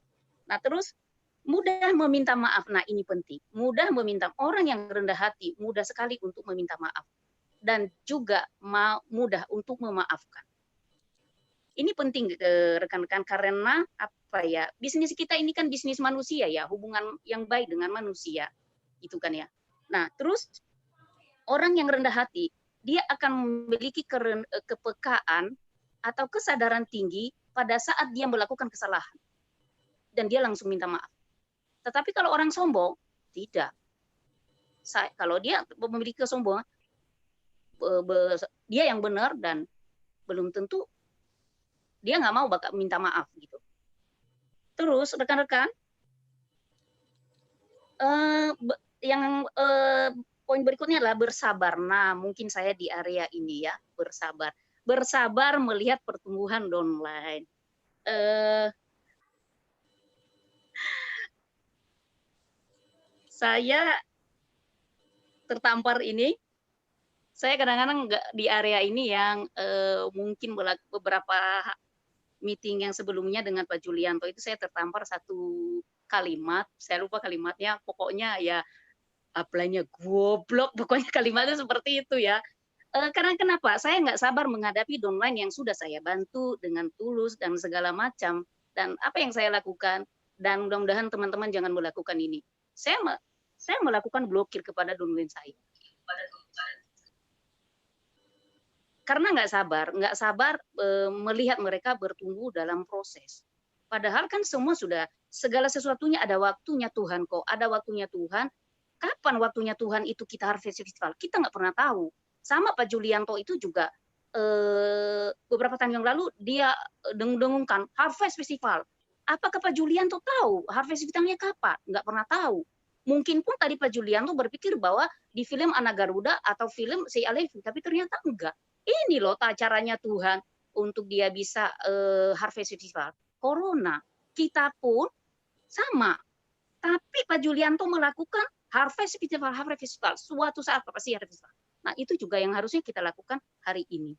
Nah, terus mudah meminta maaf. Nah, ini penting. Mudah meminta, orang yang rendah hati mudah sekali untuk meminta maaf dan juga mudah untuk memaafkan. Ini penting rekan-rekan karena apa ya? Bisnis kita ini kan bisnis manusia ya, hubungan yang baik dengan manusia. Itu kan ya. Nah, terus orang yang rendah hati, dia akan memiliki kepekaan atau kesadaran tinggi pada saat dia melakukan kesalahan. Dan dia langsung minta maaf. Tetapi kalau orang sombong, tidak. Kalau dia memiliki kesombongan, dia yang benar dan belum tentu dia nggak mau bakal minta maaf gitu. Terus rekan-rekan, poin berikutnya adalah bersabar. Nah, mungkin saya di area ini ya, bersabar. Bersabar melihat pertumbuhan downline. Saya tertampar ini, saya kadang-kadang nggak di area ini yang mungkin beberapa meeting yang sebelumnya dengan Pak Julianto itu saya tertampar satu kalimat, saya lupa kalimatnya, pokoknya ya upline-nya goblok, pokoknya kalimatnya seperti itu ya. Karena kenapa? Saya nggak sabar menghadapi downline yang sudah saya bantu dengan tulus dan segala macam. Dan apa yang saya lakukan, dan mudah-mudahan teman-teman jangan melakukan ini. Saya melakukan blokir kepada downline saya. Karena nggak sabar melihat mereka bertumbuh dalam proses. Padahal kan semua sudah, segala sesuatunya ada waktunya Tuhan kok, ada waktunya Tuhan. Kapan waktunya Tuhan itu kita Harvest Festival? Kita nggak pernah tahu. Sama Pak Julianto itu juga beberapa tahun yang lalu dia dengung-dengungkan Harvest Festival. Apakah Pak Julianto tahu Harvest Festivalnya kapan? Nggak pernah tahu. Mungkin pun tadi Pak Julianto berpikir bahwa di film Anak Garuda atau film Si Alevi, tapi ternyata enggak. Ini loh caranya Tuhan untuk dia bisa Harvest Festival. Corona, kita pun sama. Tapi Pak Julianto melakukan Harvest Festival. Suatu saat pasti Harvest Festival. Nah, itu juga yang harusnya kita lakukan hari ini.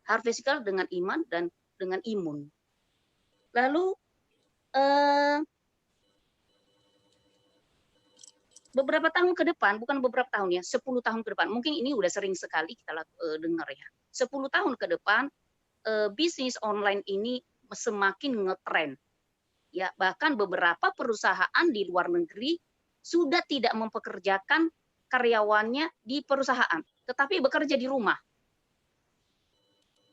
Harvest Festival dengan iman dan dengan imun. Lalu beberapa tahun ke depan, bukan beberapa tahun ya, 10 tahun ke depan, mungkin ini udah sering sekali kita dengar ya. 10 tahun ke depan, bisnis online ini semakin ngetren. Ya, bahkan beberapa perusahaan di luar negeri sudah tidak mempekerjakan karyawannya di perusahaan, tetapi bekerja di rumah.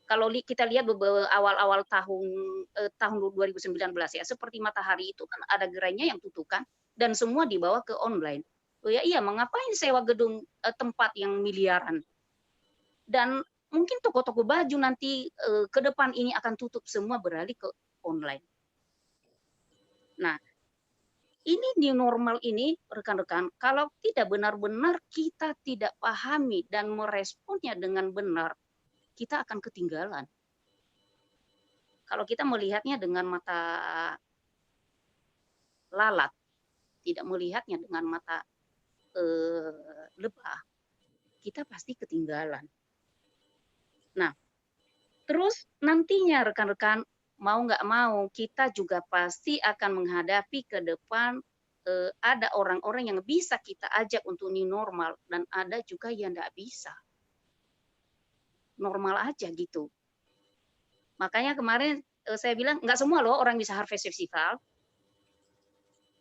Kalau kita lihat awal-awal tahun 2019 ya, seperti Matahari itu kan ada gerainya yang tutup kan, dan semua dibawa ke online. Oh ya iya, mengapain sewa gedung tempat yang miliaran? Dan mungkin toko-toko baju nanti ke depan ini akan tutup semua beralih ke online. Nah, ini new normal ini rekan-rekan, kalau tidak benar-benar kita tidak pahami dan meresponnya dengan benar, kita akan ketinggalan. Kalau kita melihatnya dengan mata lalat, tidak melihatnya dengan mata lebah, kita pasti ketinggalan. Nah, terus nantinya rekan-rekan mau nggak mau kita juga pasti akan menghadapi ke depan ada orang-orang yang bisa kita ajak untuk new normal dan ada juga yang nggak bisa. Normal aja gitu. Makanya kemarin saya bilang nggak semua loh orang bisa Harvest Festival.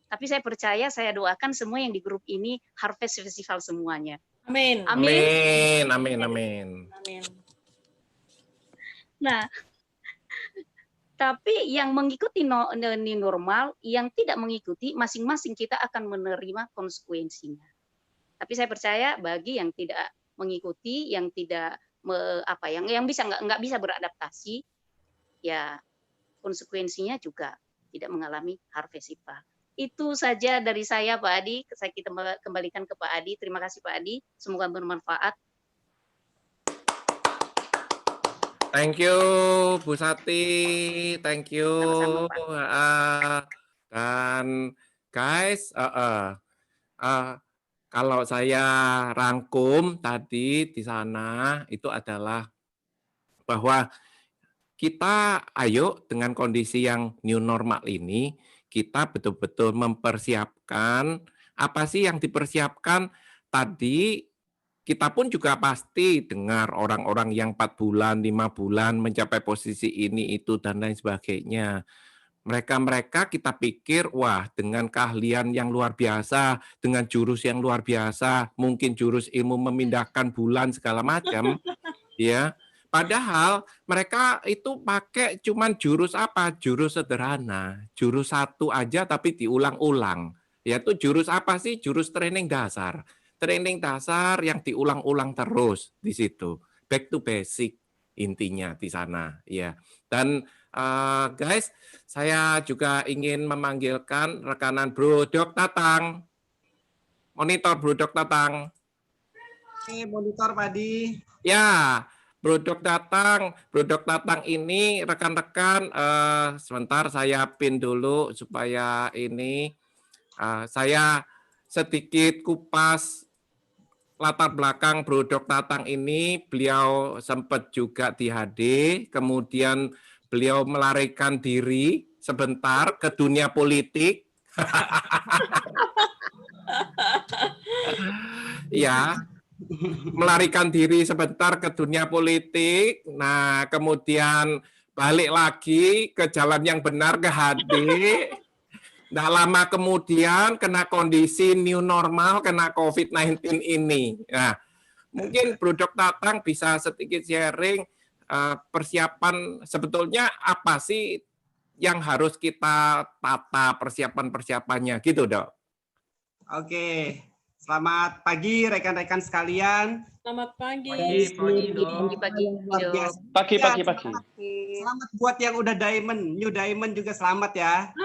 Tapi saya percaya, saya doakan semua yang di grup ini Harvest Festival semuanya. Amin. Amin. Amin, amin, amin. Amin. Nah, tapi yang mengikuti new normal, yang tidak mengikuti, masing-masing kita akan menerima konsekuensinya. Tapi saya percaya bagi yang tidak mengikuti, yang tidak yang bisa nggak bisa beradaptasi, ya konsekuensinya juga tidak mengalami Harvest Festival. Itu saja dari saya, Pak Adi. Saya kita kembalikan ke Pak Adi. Terima kasih, Pak Adi. Semoga bermanfaat. Thank you, Bu Sati. Thank you. Sama-sama, Pak. Dan guys, kalau saya rangkum tadi di sana itu adalah bahwa kita ayo dengan kondisi yang new normal ini, kita betul-betul mempersiapkan apa sih yang dipersiapkan tadi. Kita pun juga pasti dengar orang-orang yang 4 bulan, 5 bulan mencapai posisi ini, itu, dan lain sebagainya. Mereka-mereka kita pikir, wah dengan keahlian yang luar biasa, dengan jurus yang luar biasa, mungkin jurus ilmu memindahkan bulan segala macam, ya. Padahal mereka itu pakai cuman jurus apa? Jurus sederhana, jurus satu aja tapi diulang-ulang. Yaitu jurus apa sih? Jurus training dasar. Training dasar yang diulang-ulang terus di situ. Back to basic intinya di sana, ya. Dan guys, saya juga ingin memanggilkan rekanan Bro Dok Tatang. Monitor Bro Dok Tatang. Monitor Padi. Ya, Bro Dok Tatang ini rekan-rekan, sebentar saya pin dulu supaya ini saya sedikit kupas latar belakang Bro Dok Tatang ini. Beliau sempat juga di HD, kemudian beliau melarikan diri sebentar ke dunia politik. Ya, melarikan diri sebentar ke dunia politik. Nah, kemudian balik lagi ke jalan yang benar, ke HD. Nggak lama kemudian kena kondisi new normal, kena COVID-19 ini. Nah, mungkin Bro Dok Tatang bisa sedikit sharing persiapan sebetulnya apa sih yang harus kita tata persiapan-persiapannya gitu, Dok. Oke, selamat pagi rekan-rekan sekalian. Selamat pagi. Pagi. Selamat buat yang udah diamond, new diamond juga selamat ya.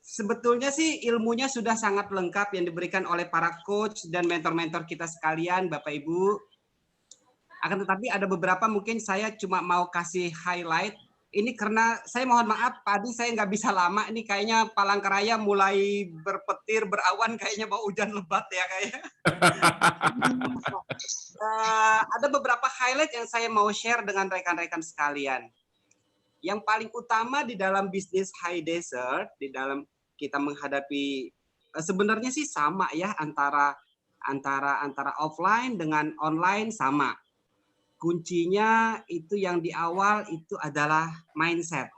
Sebetulnya sih ilmunya sudah sangat lengkap yang diberikan oleh para coach dan mentor-mentor kita sekalian, Bapak Ibu. Akan tetapi ada beberapa mungkin saya cuma mau kasih highlight. Ini karena saya mohon maaf, Padi saya nggak bisa lama. Ini kayaknya Palangkaraya mulai berpetir, berawan, kayaknya mau hujan lebat ya kayaknya. Ada beberapa highlight yang saya mau share dengan rekan-rekan sekalian. Yang paling utama di dalam bisnis high desert, di dalam kita menghadapi sebenarnya sih sama ya antara offline dengan online sama. Kuncinya itu yang di awal itu adalah mindset.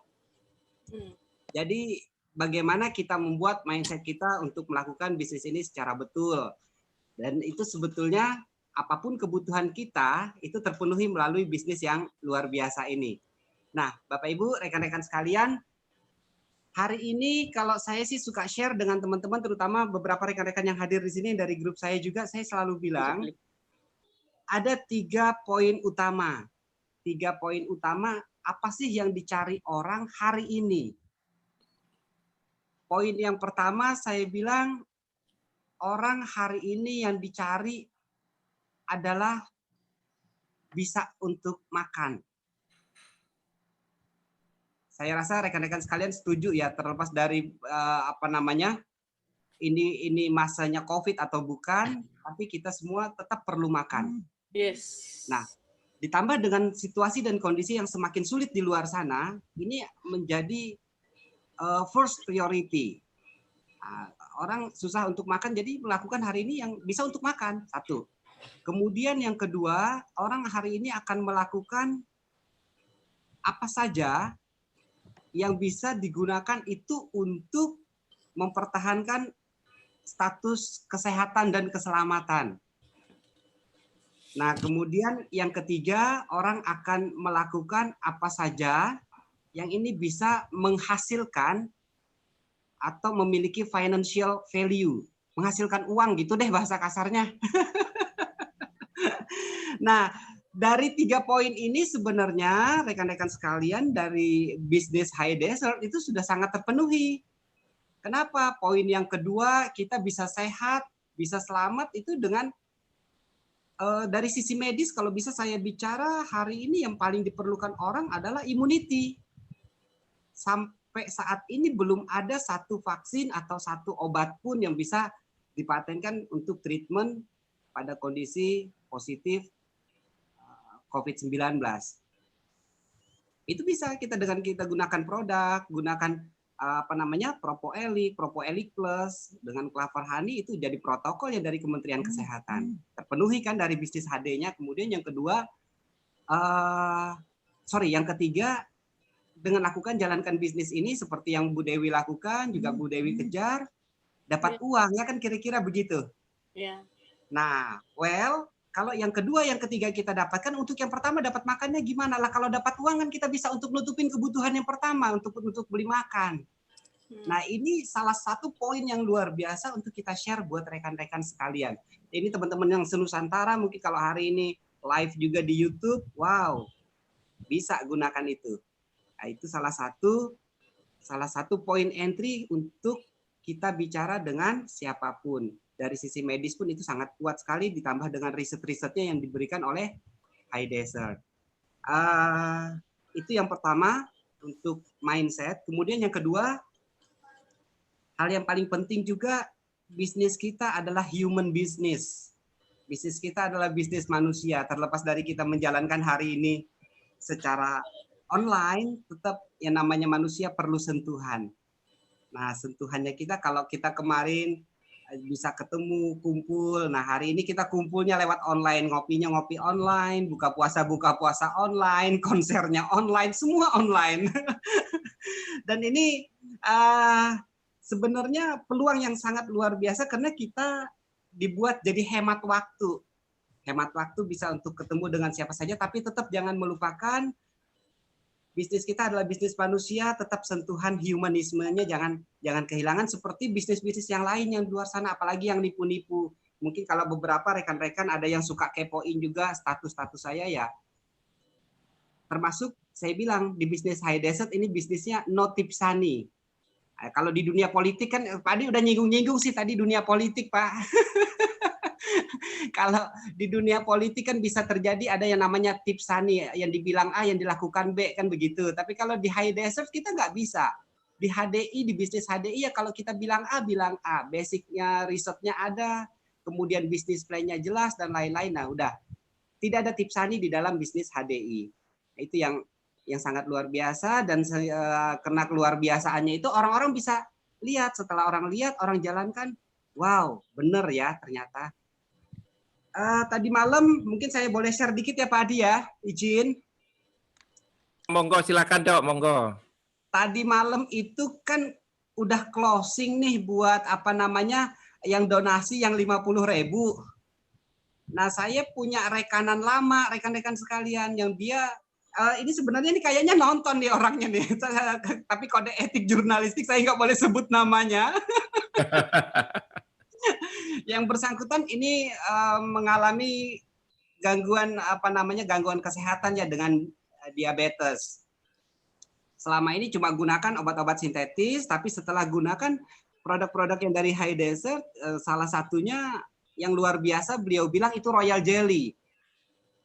Jadi bagaimana kita membuat mindset kita untuk melakukan bisnis ini secara betul. Dan itu sebetulnya apapun kebutuhan kita itu terpenuhi melalui bisnis yang luar biasa ini. Nah, Bapak Ibu, rekan-rekan sekalian, hari ini kalau saya sih suka share dengan teman-teman, terutama beberapa rekan-rekan yang hadir di sini dari grup saya juga, saya selalu bilang ada 3 poin utama. 3 poin utama apa sih yang dicari orang hari ini? Poin yang pertama saya bilang orang hari ini yang dicari adalah bisa untuk makan. Saya rasa rekan-rekan sekalian setuju ya, terlepas dari ini masanya COVID atau bukan, tapi kita semua tetap perlu makan. Yes. Nah, ditambah dengan situasi dan kondisi yang semakin sulit di luar sana, ini menjadi first priority. Orang susah untuk makan, jadi melakukan hari ini yang bisa untuk makan, satu. Kemudian yang kedua, orang hari ini akan melakukan apa saja yang bisa digunakan itu untuk mempertahankan status kesehatan dan keselamatan. Nah, kemudian yang ketiga, orang akan melakukan apa saja yang ini bisa menghasilkan atau memiliki financial value, menghasilkan uang gitu deh bahasa kasarnya. Nah, dari 3 poin ini sebenarnya rekan-rekan sekalian dari bisnis High Desert itu sudah sangat terpenuhi. Kenapa? Poin yang kedua, kita bisa sehat, bisa selamat itu dengan dari sisi medis, kalau bisa saya bicara hari ini yang paling diperlukan orang adalah immunity. Sampai saat ini belum ada satu vaksin atau satu obat pun yang bisa dipatenkan untuk treatment pada kondisi positif COVID-19. Itu bisa kita gunakan produk, gunakan Propoelik Plus dengan Clover Honey itu jadi protokol yang dari Kementerian Kesehatan. Terpenuhi kan dari bisnis HD-nya. Kemudian yang kedua, yang ketiga, dengan jalankan bisnis ini seperti yang Bu Dewi lakukan, juga Bu Dewi kejar, dapat uang, ya kan kira-kira begitu. Yeah. Nah, kalau yang kedua, yang ketiga kita dapatkan, untuk yang pertama dapat makannya gimana lah? Kalau dapat uang kan kita bisa untuk nutupin kebutuhan yang pertama, untuk beli makan. Nah, ini salah satu poin yang luar biasa untuk kita share buat rekan-rekan sekalian. Ini teman-teman yang senusantara mungkin kalau hari ini live juga di YouTube, wow, bisa gunakan itu. Nah, itu salah satu poin entry untuk kita bicara dengan siapapun. Dari sisi medis pun itu sangat kuat sekali, ditambah dengan riset-risetnya yang diberikan oleh High Desert. Itu yang pertama untuk mindset. Kemudian yang kedua, hal yang paling penting juga, bisnis kita adalah human business. Bisnis kita adalah bisnis manusia. Terlepas dari kita menjalankan hari ini secara online, tetap yang namanya manusia perlu sentuhan. Nah, sentuhannya kita, kalau kita kemarin bisa ketemu, kumpul. Nah, hari ini kita kumpulnya lewat online, ngopinya ngopi online, buka puasa online, konsernya online, semua online. Dan ini sebenarnya peluang yang sangat luar biasa karena kita dibuat jadi hemat waktu. Hemat waktu bisa untuk ketemu dengan siapa saja, tapi tetap jangan melupakan bisnis kita adalah bisnis manusia, tetap sentuhan humanismenya jangan kehilangan seperti bisnis-bisnis yang lain yang di luar sana, apalagi yang nipu-nipu. Mungkin kalau beberapa rekan-rekan ada yang suka kepoin juga status-status saya ya. Termasuk saya bilang di bisnis High Desert ini bisnisnya no tipsani. Kalau di dunia politik kan Pak Adi udah nyinggung-nyinggung sih tadi dunia politik, Pak. Kalau di dunia politik kan bisa terjadi ada yang namanya tipsani, yang dibilang A, yang dilakukan B, kan begitu. Tapi kalau di High Desert kita nggak bisa. Di HDI, di bisnis HDI ya kalau kita bilang A, basicnya, risetnya ada, kemudian bisnis plan-nya jelas, dan lain-lain. Nah udah, tidak ada tipsani di dalam bisnis HDI. Itu yang sangat luar biasa, dan karena keluar biasaannya itu orang-orang bisa lihat, setelah orang lihat, orang jalankan, wow, bener ya ternyata. Tadi malam mungkin saya boleh share dikit ya Pak Adi ya, izin. Monggo silakan Dok, monggo. Tadi malam itu kan udah closing nih buat yang donasi yang 50.000. Nah saya punya rekanan lama, rekan-rekan sekalian yang dia ini sebenarnya ini kayaknya nonton nih orangnya nih, tapi kode etik jurnalistik saya nggak boleh sebut namanya. Yang bersangkutan ini mengalami gangguan gangguan kesehatan ya dengan diabetes. Selama ini cuma gunakan obat-obat sintetis, tapi setelah gunakan produk-produk yang dari High Desert, salah satunya yang luar biasa beliau bilang itu Royal Jelly.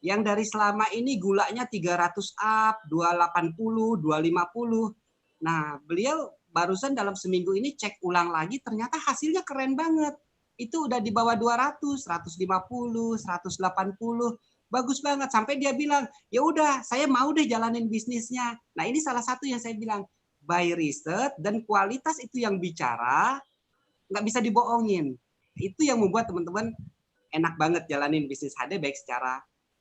Yang dari selama ini gulanya 300 up, 280, 250, Nah, beliau barusan dalam seminggu ini cek ulang lagi, ternyata hasilnya keren banget. Itu udah di bawah 200, 150, 180, bagus banget. Sampai dia bilang, ya udah, saya mau deh jalanin bisnisnya. Nah, ini salah satu yang saya bilang, by riset dan kualitas itu yang bicara, nggak bisa dibohongin. Itu yang membuat teman-teman enak banget jalanin bisnis HD baik secara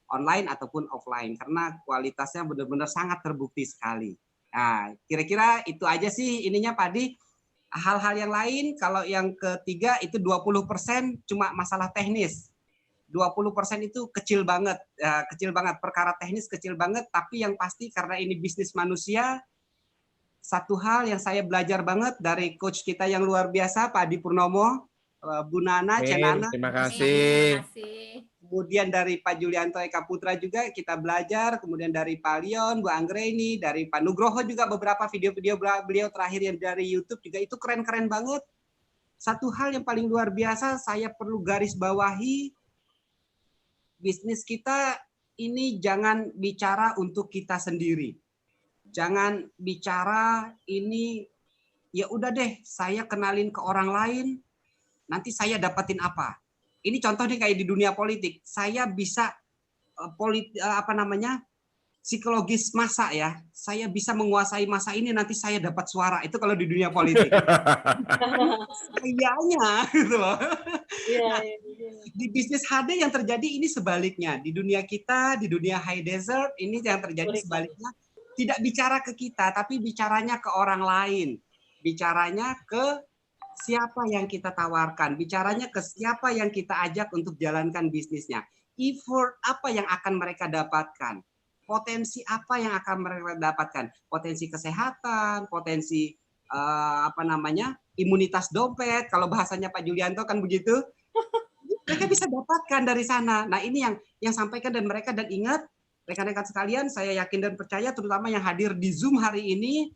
online ataupun offline karena kualitasnya benar-benar sangat terbukti sekali. Nah, kira-kira itu aja sih ininya Pak Adi. Hal-hal yang lain, kalau yang ketiga itu 20% cuma masalah teknis. 20% itu kecil banget, perkara teknis kecil banget, tapi yang pasti karena ini bisnis manusia, satu hal yang saya belajar banget dari coach kita yang luar biasa, Pak Adi Purnomo, Bu Nana, Cenana. Terima kasih. Kemudian dari Pak Julianto Eka Putra juga kita belajar, kemudian dari Pak Leon, Bu Anggreni, dari Pak Nugroho juga beberapa video-video beliau terakhir yang dari YouTube juga itu keren-keren banget. Satu hal yang paling luar biasa saya perlu garis bawahi, bisnis kita ini jangan bicara untuk kita sendiri. Jangan bicara ini, ya udah deh saya kenalin ke orang lain, nanti saya dapetin apa. Ini contohnya kayak di dunia politik, saya bisa psikologis massa ya, saya bisa menguasai massa ini nanti saya dapat suara, itu kalau di dunia politik. Kayaknya gitu loh. Nah, di bisnis HD yang terjadi ini sebaliknya, di dunia kita, di dunia high desert ini yang terjadi sebaliknya, tidak bicara ke kita, tapi bicaranya ke orang lain, bicaranya ke siapa yang kita tawarkan, bicaranya ke siapa yang kita ajak untuk jalankan bisnisnya. Effort apa yang akan mereka dapatkan? Potensi apa yang akan mereka dapatkan? Potensi kesehatan, potensi imunitas dompet, kalau bahasanya Pak Julianto kan begitu. Mereka bisa dapatkan dari sana. Nah, ini yang sampaikan dan mereka, dan ingat rekan-rekan sekalian, saya yakin dan percaya terutama yang hadir di Zoom hari ini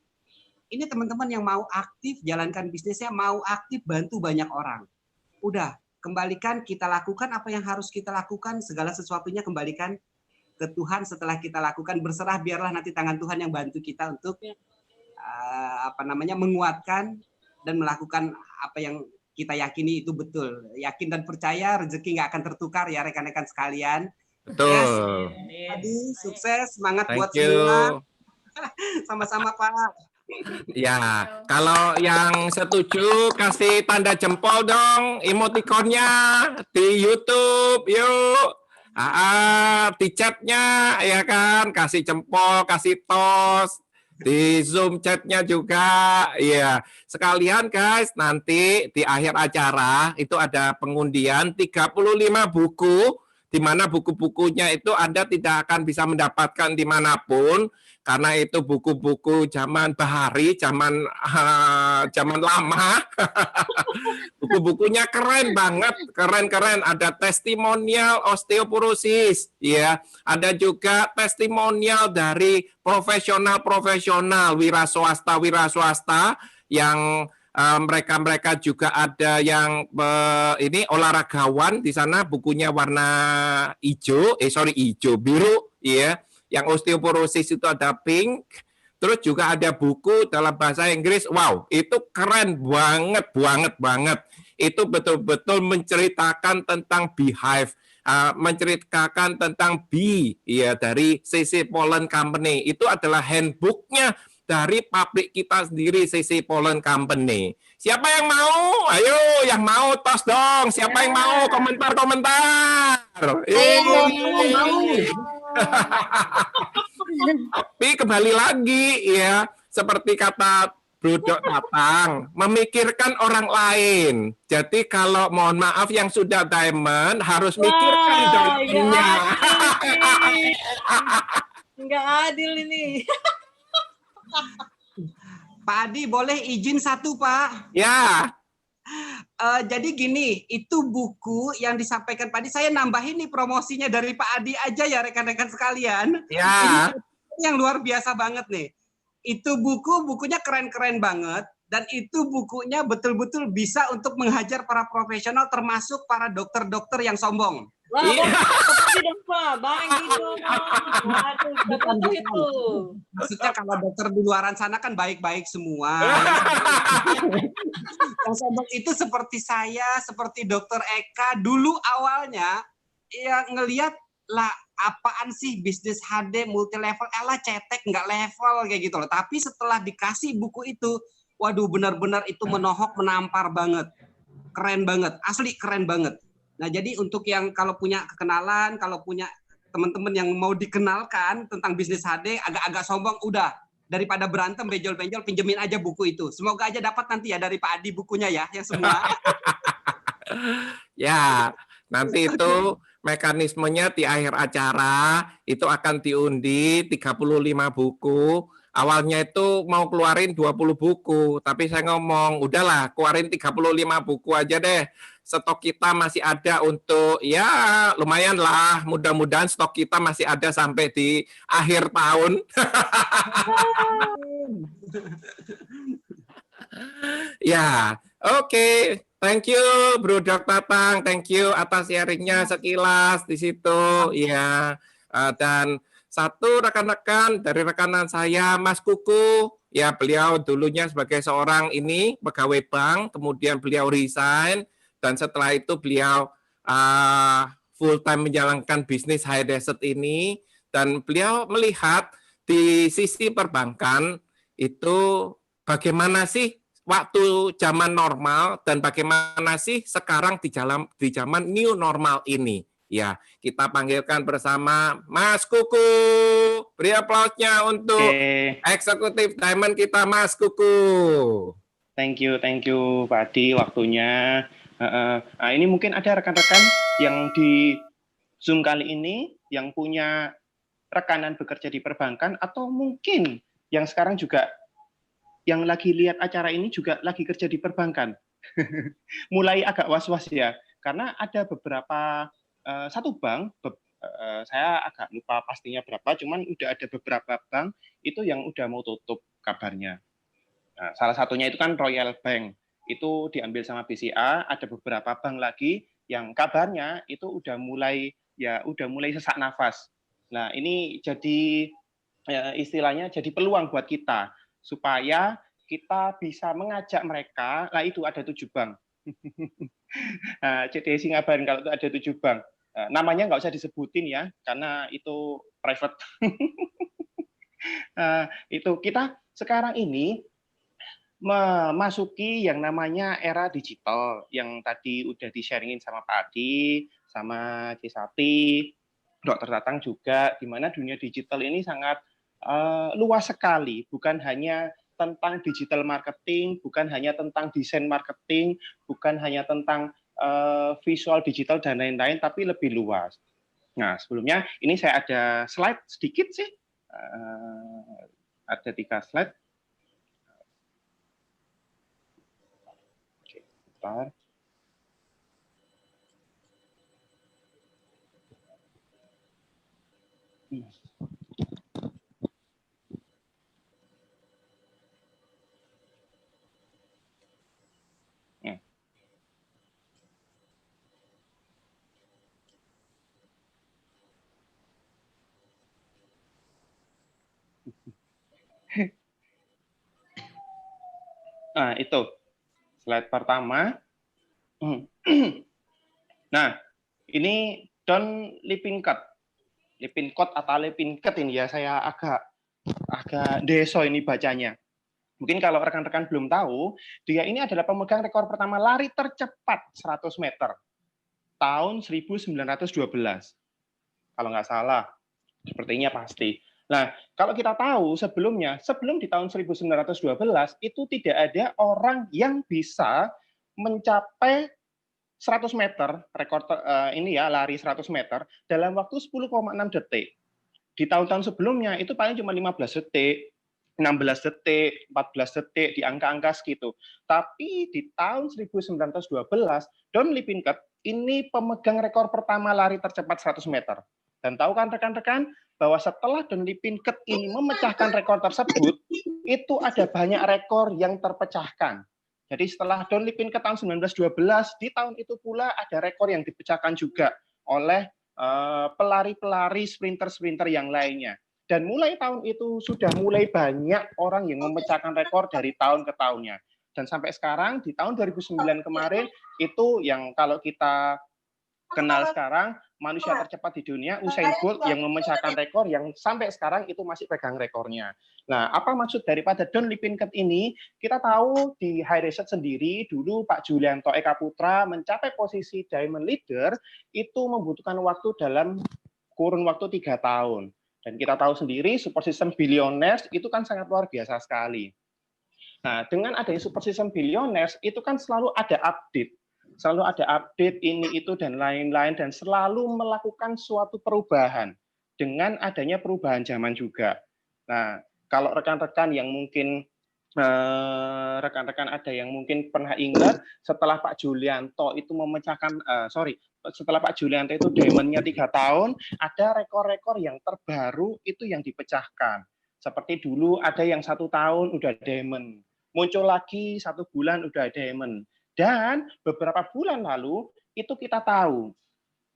teman-teman yang mau aktif jalankan bisnisnya, mau aktif bantu banyak orang. Udah, kembalikan, kita lakukan apa yang harus kita lakukan, segala sesuatunya kembalikan ke Tuhan setelah kita lakukan, berserah biarlah nanti tangan Tuhan yang bantu kita untuk menguatkan dan melakukan apa yang kita yakini itu betul. Yakin dan percaya rezeki nggak akan tertukar ya rekan-rekan sekalian. Betul. Tadi sukses, semangat buat Thank you. semua. Sama-sama Pak. Ya, kalau yang setuju kasih tanda jempol dong, emotikonnya di YouTube, yuk. Di chatnya ya kan, kasih jempol, kasih tos, di Zoom chatnya juga, ya. Sekalian guys, nanti di akhir acara itu ada pengundian 35 buku, di mana buku-bukunya itu Anda tidak akan bisa mendapatkan dimanapun, karena itu buku-buku zaman bahari, zaman lama. Buku-bukunya keren banget, keren-keren. Ada testimonial osteoporosis, ya. Ada juga testimonial dari profesional-profesional wira swasta yang mereka juga ada yang ini olahragawan di sana, bukunya warna biru, ya. Yang osteoporosis itu ada pink, terus juga ada buku dalam bahasa Inggris. Wow, itu keren banget. Itu betul-betul menceritakan tentang beehive, menceritakan tentang bee, ya, dari CC Pollen Company. Itu adalah handbooknya dari pabrik kita sendiri, CC Pollen Company. Siapa yang mau? Ayo, yang mau tos dong. Siapa yang mau? Komentar. Mau. Tapi kembali lagi ya, seperti kata Bro Dok Tatang, memikirkan orang lain. Jadi kalau mohon maaf yang sudah diamond harus mikirkan diamondnya. Enggak adil ini. Pak Adi boleh izin satu Pak? Ya. Jadi gini, itu buku yang disampaikan Pak Adi, saya nambahin nih promosinya dari Pak Adi aja ya rekan-rekan sekalian. Ya. Ini yang luar biasa banget nih. Itu bukunya keren-keren banget, dan itu bukunya betul-betul bisa untuk menghajar para profesional termasuk para dokter-dokter yang sombong. Wah, Iya. seperti dong Pak, Bang Gido. Waduh, kita butuh itu. Maksudnya kalau dokter di luaran sana kan baik-baik semua. Yang sobat itu seperti saya, seperti dokter Eka dulu awalnya ya ngelihat lah apaan sih bisnis HD multi level, elah cetek nggak level kayak gitu loh. Tapi setelah dikasih buku itu, waduh benar-benar itu menohok, menampar banget. Keren banget, asli keren banget. Nah, jadi untuk yang kalau punya kekenalan, kalau punya teman-teman yang mau dikenalkan tentang bisnis HD, agak-agak sombong, udah daripada berantem benjol-benjol, pinjemin aja buku itu. Semoga aja dapat nanti ya dari Pak Adi bukunya ya, yang semua. Ya, nanti itu mekanismenya di akhir acara itu akan diundi 35 buku. Awalnya itu mau keluarin 20 buku, tapi saya ngomong, udahlah keluarin 35 buku aja deh. Stok kita masih ada untuk, ya lumayan lah, mudah-mudahan stok kita masih ada sampai di akhir tahun. Ya, oke. Thank you, Bro Dok Tatang. Thank you atas sharingnya sekilas di situ. Ya, dan satu rekan-rekan dari rekanan saya, Mas Kuku. Ya, beliau dulunya sebagai seorang ini pegawai bank, kemudian beliau resign, dan setelah itu beliau full time menjalankan bisnis high asset ini, dan beliau melihat di sisi perbankan itu bagaimana sih waktu zaman normal dan bagaimana sih sekarang di zaman new normal ini. Ya, kita panggilkan bersama Mas Kuku. Beri aplausnya untuk eksekutif Diamond kita, Mas Kuku. Thank you Pak Adi waktunya. Ini mungkin ada rekan-rekan yang di Zoom kali ini yang punya rekanan bekerja di perbankan, atau mungkin yang sekarang juga yang lagi lihat acara ini juga lagi kerja di perbankan. Mulai agak was-was ya, karena ada beberapa, satu bank, saya agak lupa pastinya berapa, cuman udah ada beberapa bank itu yang udah mau tutup kabarnya. Nah, salah satunya itu kan Royal Bank, itu diambil sama BCA, ada beberapa bank lagi yang kabarnya itu udah mulai sesak nafas. Nah, ini jadi istilahnya jadi peluang buat kita supaya kita bisa mengajak mereka. Nah, itu ada 7 bank. CDC ngabarin kalau itu ada 7 bank. Namanya nggak usah disebutin ya, karena itu private. Itu kita sekarang ini memasuki yang namanya era digital, yang tadi udah di-sharingin sama Pak Adi, sama Cisati, Dr. Tatang juga, di mana dunia digital ini sangat luas sekali, bukan hanya tentang digital marketing, bukan hanya tentang desain marketing, bukan hanya tentang visual digital dan lain-lain, tapi lebih luas. Nah, sebelumnya ini saya ada slide sedikit sih, ada 3 slide. Oke, bentar. Nah, itu slide pertama. Nah, ini Don Lippincott. Lippincott atau Lippincott ini ya, saya agak deso ini bacanya. Mungkin kalau rekan-rekan belum tahu, dia ini adalah pemegang rekor pertama lari tercepat 100 meter tahun 1912. Kalau nggak salah, sepertinya pasti. Nah, kalau kita tahu sebelumnya, sebelum di tahun 1912 itu tidak ada orang yang bisa mencapai 100 meter, rekor ini ya, lari 100 meter dalam waktu 10,6 detik. Di tahun-tahun sebelumnya itu paling cuma 15 detik, 16 detik, 14 detik, di angka-angka segitu. Tapi di tahun 1912, Don Lippincott ini pemegang rekor pertama lari tercepat 100 meter. Dan tahu kan rekan-rekan, bahwa setelah Don Lippincott ini memecahkan rekor tersebut, itu ada banyak rekor yang terpecahkan. Jadi setelah Don Lippincott tahun 1912, di tahun itu pula ada rekor yang dipecahkan juga. oleh pelari-pelari sprinter-sprinter yang lainnya. Dan mulai tahun itu sudah mulai banyak orang yang memecahkan rekor dari tahun ke tahunnya. Dan sampai sekarang di tahun 2009 kemarin itu yang kalau kita kenal sekarang manusia tercepat di dunia Usain Bolt yang memecahkan rekor yang sampai sekarang itu masih pegang rekornya. Nah, apa maksud daripada Don Lippincott ini? Kita tahu di High Reset sendiri dulu Pak Julianto Eka Putra mencapai posisi Diamond Leader itu membutuhkan waktu dalam kurun waktu 3 tahun. Dan kita tahu sendiri Super System Billionaires itu kan sangat luar biasa sekali. Nah, dengan adanya Super System Billionaires itu kan selalu ada update. Selalu ada update ini, itu, dan lain-lain. Dan selalu melakukan suatu perubahan. Dengan adanya perubahan zaman juga. Nah, kalau rekan-rekan yang mungkin rekan-rekan ada yang mungkin pernah ingat setelah Pak Julianto itu memecahkan setelah Pak Julianto itu diamondnya 3 tahun, ada rekor-rekor yang terbaru itu yang dipecahkan. Seperti dulu ada yang 1 tahun udah diamond, muncul lagi 1 bulan udah diamond, dan beberapa bulan lalu itu kita tahu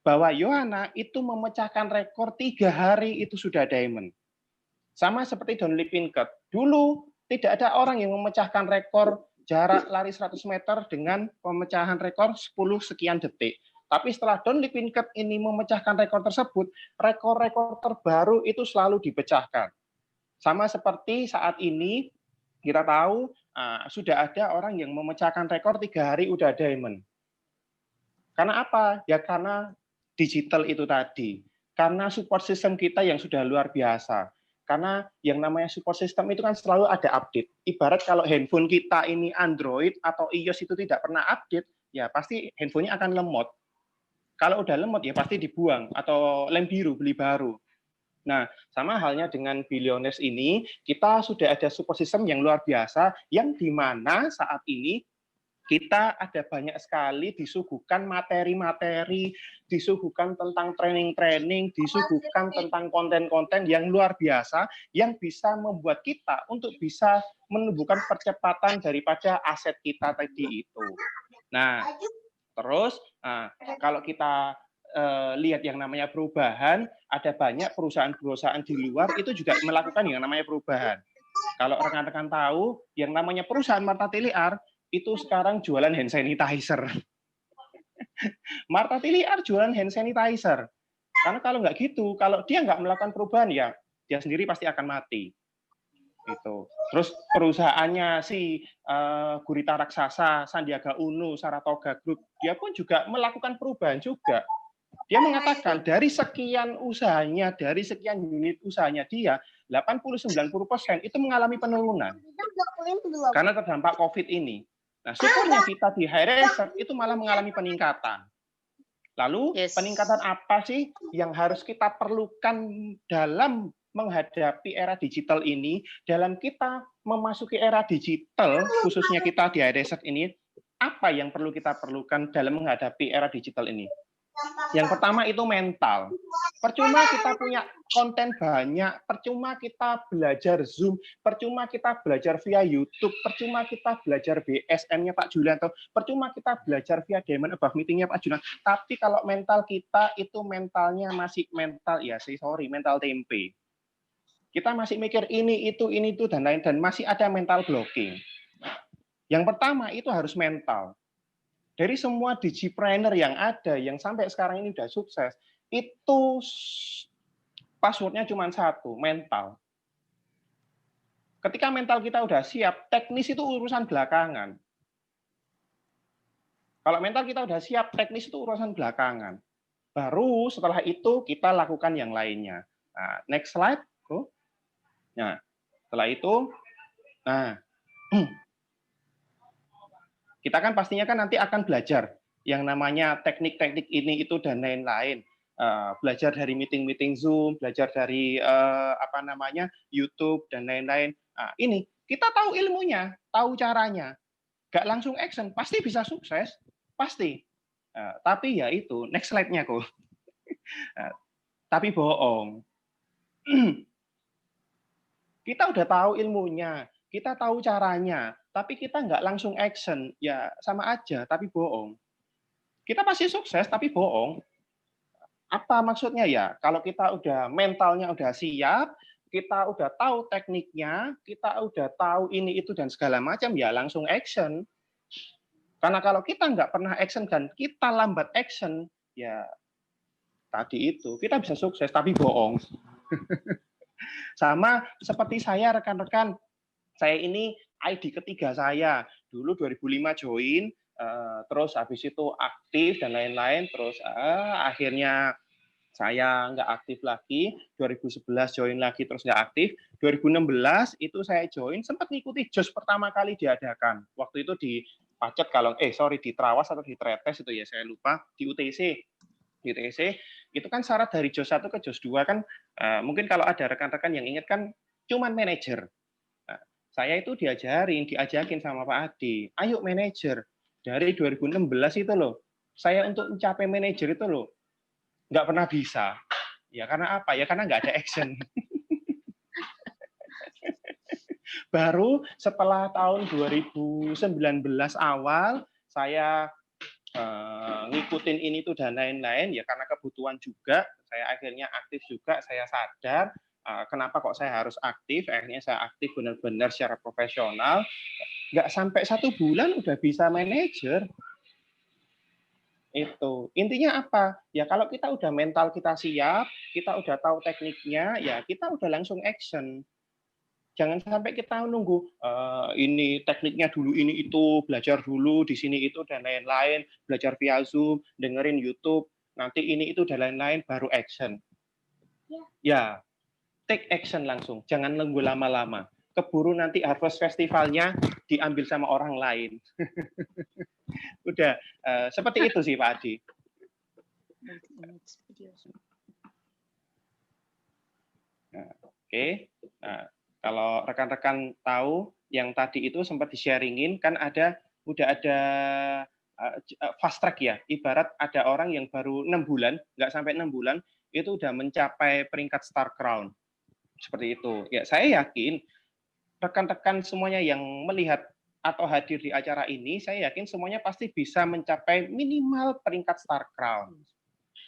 bahwa Yohana itu memecahkan rekor 3 hari itu sudah diamond. Sama seperti Don Lippincott. Dulu tidak ada orang yang memecahkan rekor jarak lari 100 meter dengan pemecahan rekor 10 sekian detik. Tapi setelah Don Lippincott ini memecahkan rekor tersebut, rekor-rekor terbaru itu selalu dipecahkan. Sama seperti saat ini, kita tahu sudah ada orang yang memecahkan rekor 3 hari udah diamond. Karena apa? Ya karena digital itu tadi. Karena support system kita yang sudah luar biasa. Karena yang namanya support system itu kan selalu ada update. Ibarat kalau handphone kita ini Android atau iOS itu tidak pernah update, ya pasti handphonenya akan lemot. Kalau udah lemot ya pasti dibuang atau lem biru, beli baru. Nah, sama halnya dengan Billionaires ini, kita sudah ada support system yang luar biasa, yang di mana saat ini kita ada banyak sekali disuguhkan materi-materi, disuguhkan tentang training-training, disuguhkan tentang konten-konten yang luar biasa, yang bisa membuat kita untuk bisa menumbuhkan percepatan daripada aset kita tadi itu. Nah, terus kalau kita lihat yang namanya perubahan, ada banyak perusahaan-perusahaan di luar itu juga melakukan yang namanya perubahan. Kalau rekan-rekan tahu, yang namanya perusahaan Martha Tiliar, itu sekarang jualan hand sanitizer. Martha Tiliar jualan hand sanitizer. Karena kalau nggak gitu, kalau dia nggak melakukan perubahan, ya dia sendiri pasti akan mati. Itu. Terus perusahaannya si Gurita Raksasa, Sandiaga Uno, Saratoga Group, dia pun juga melakukan perubahan juga. Dia mengatakan dari sekian usahanya, dari sekian unit usahanya dia, 80-90% itu mengalami penurunan. Karena terdampak COVID ini. Nah, syukurnya kita di High Reset itu malah mengalami peningkatan. Lalu peningkatan apa sih yang harus kita perlukan dalam menghadapi era digital ini? Dalam kita memasuki era digital, khususnya kita di High Reset ini, apa yang perlu kita perlukan dalam menghadapi era digital ini? Yang pertama itu mental. Percuma kita punya konten banyak, percuma kita belajar Zoom, percuma kita belajar via YouTube, percuma kita belajar BSM-nya Pak Julianto, percuma kita belajar via Diamond Above Meeting-nya Pak Julianto. Tapi kalau mental kita itu mentalnya masih mental, mental tempe. Kita masih mikir ini, itu, dan lain, dan masih ada mental blocking. Yang pertama itu harus mental. Dari semua digipreneur yang ada, yang sampai sekarang ini sudah sukses, itu passwordnya cuma 1, mental. Ketika mental kita udah siap, teknis itu urusan belakangan. Kalau mental kita udah siap, teknis itu urusan belakangan. Baru setelah itu kita lakukan yang lainnya. Nah, next slide. Nah, setelah itu, kita kan pastinya kan nanti akan belajar yang namanya teknik-teknik ini, itu, dan lain-lain. Belajar dari meeting-meeting Zoom, belajar dari YouTube, dan lain-lain. Nah, ini, kita tahu ilmunya, tahu caranya. Nggak langsung action, pasti bisa sukses. Pasti. Tapi ya itu, next slide-nya kok. Tapi bohong. Kita udah tahu ilmunya, kita tahu caranya, tapi kita nggak langsung action, ya sama aja, tapi bohong. Kita pasti sukses, tapi bohong. Apa maksudnya ya? Kalau kita udah mentalnya udah siap, kita udah tahu tekniknya, kita udah tahu ini itu dan segala macam, ya langsung action. Karena kalau kita nggak pernah action dan kita lambat action, ya tadi itu kita bisa sukses tapi bohong. Sama seperti saya, rekan-rekan, saya ini ID ketiga saya. Dulu 2005 join, terus habis itu aktif dan lain-lain, terus akhirnya saya nggak aktif lagi, 2011 join lagi terus nggak aktif, 2016 itu saya join, sempat ngikuti JOS pertama kali diadakan. Waktu itu di Pacet kalau di Trawas atau di Tretes itu ya saya lupa, di UTC. Di UTC itu kan syarat dari JOS 1 ke JOS 2 kan mungkin kalau ada rekan-rekan yang ingat kan cuman manajer. Saya itu diajakin sama Pak Adi, ayo manajer. Dari 2016 itu loh, saya untuk mencapai manajer itu loh, nggak pernah bisa. Ya karena apa? Ya karena nggak ada action. Baru setelah tahun 2019 awal, saya ngikutin ini tuh dan lain-lain, ya karena kebutuhan juga, saya akhirnya aktif juga, saya sadar, kenapa kok saya harus aktif, akhirnya saya aktif benar-benar secara profesional, nggak sampai 1 bulan udah bisa manajer. Itu intinya apa ya, kalau kita udah mental kita siap, kita udah tahu tekniknya, ya kita udah langsung action. Jangan sampai kita nunggu ini tekniknya dulu, ini itu, belajar dulu di sini itu dan lain-lain, belajar via Zoom, dengerin YouTube, nanti ini itu dan lain-lain baru action. Ya take action langsung, jangan nunggu lama-lama. Keburu nanti Harvest Festivalnya diambil sama orang lain. Udah seperti itu sih Pak Adi. Nah, oke. Nah, kalau rekan-rekan tahu yang tadi itu sempat di-sharingin kan udah ada fast track ya. Ibarat ada orang yang baru 6 bulan, nggak sampai 6 bulan itu udah mencapai peringkat Star Crown. Seperti itu. Ya, saya yakin rekan-rekan semuanya yang melihat atau hadir di acara ini, saya yakin semuanya pasti bisa mencapai minimal peringkat Star Crown.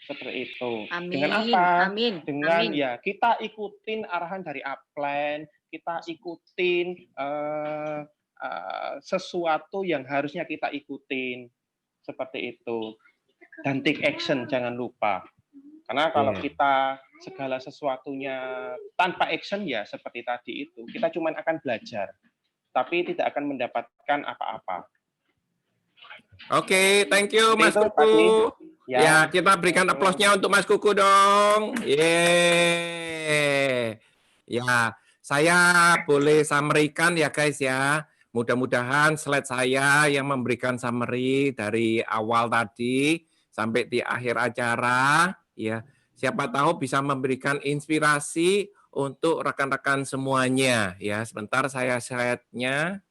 Seperti itu. Amin. Dengan apa? Amin. Dengan Amin. ya kita ikutin arahan dari upline, kita ikutin sesuatu yang harusnya kita ikutin. Seperti itu. Dan take action, jangan lupa. Karena kalau kita segala sesuatunya tanpa action ya seperti tadi itu, kita cuma akan belajar, tapi tidak akan mendapatkan apa-apa. Oke, thank you Mas Kuku. Ya, kita berikan aplausnya untuk Mas Kuku dong. Yeay. Ya, saya boleh summary-kan ya guys ya. Mudah-mudahan slide saya yang memberikan summary dari awal tadi sampai di akhir acara, ya, siapa tahu bisa memberikan inspirasi untuk rekan-rekan semuanya. Ya, sebentar saya slide-nya.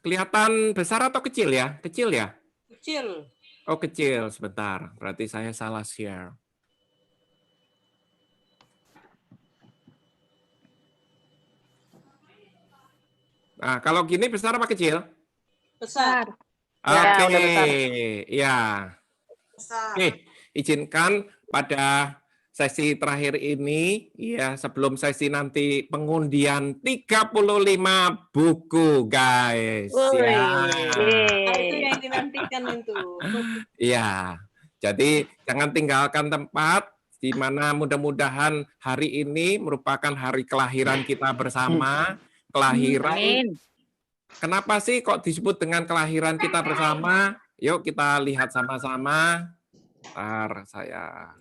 Kelihatan besar atau kecil ya? Kecil ya? Kecil. Oh, kecil. Sebentar. Berarti saya salah share. Nah, kalau gini besar apa kecil? Besar. Oke. Ya. Oke, izinkan pada sesi terakhir ini, ya sebelum sesi nanti pengundian 35 buku, guys. Ya. Itu yang dinantikan itu. Ya, jadi jangan tinggalkan tempat, di mana mudah-mudahan hari ini merupakan hari kelahiran kita bersama. Kelahiran. Amin. Kenapa sih kok disebut dengan kelahiran kita bersama? Yuk kita lihat sama-sama. Bentar, saya.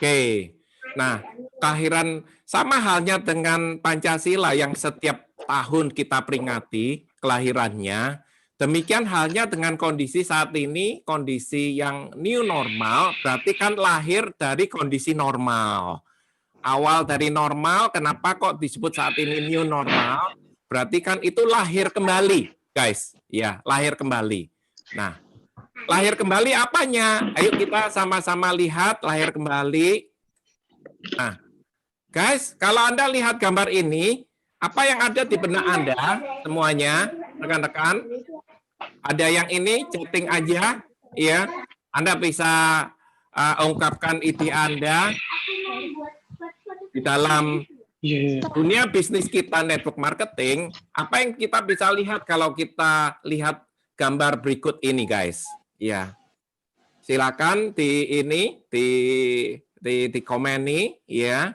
Oke, nah kelahiran sama halnya dengan Pancasila yang setiap tahun kita peringati kelahirannya, Demikian halnya dengan kondisi saat ini, kondisi yang new normal, berarti kan lahir dari kondisi normal. Awal dari normal, kenapa kok disebut saat ini new normal? Berarti kan itu lahir kembali, guys. Ya, lahir kembali. Nah, lahir kembali apanya? Ayo kita sama-sama lihat lahir kembali. Nah, guys, kalau Anda lihat gambar ini, apa yang ada di benak Anda semuanya, rekan-rekan? Ada yang ini chatting aja, ya. Anda bisa ungkapkan ide Anda di dalam dunia bisnis kita network marketing. Apa yang kita bisa lihat kalau kita lihat gambar berikut ini, guys? Ya, silakan di komen nih, ya.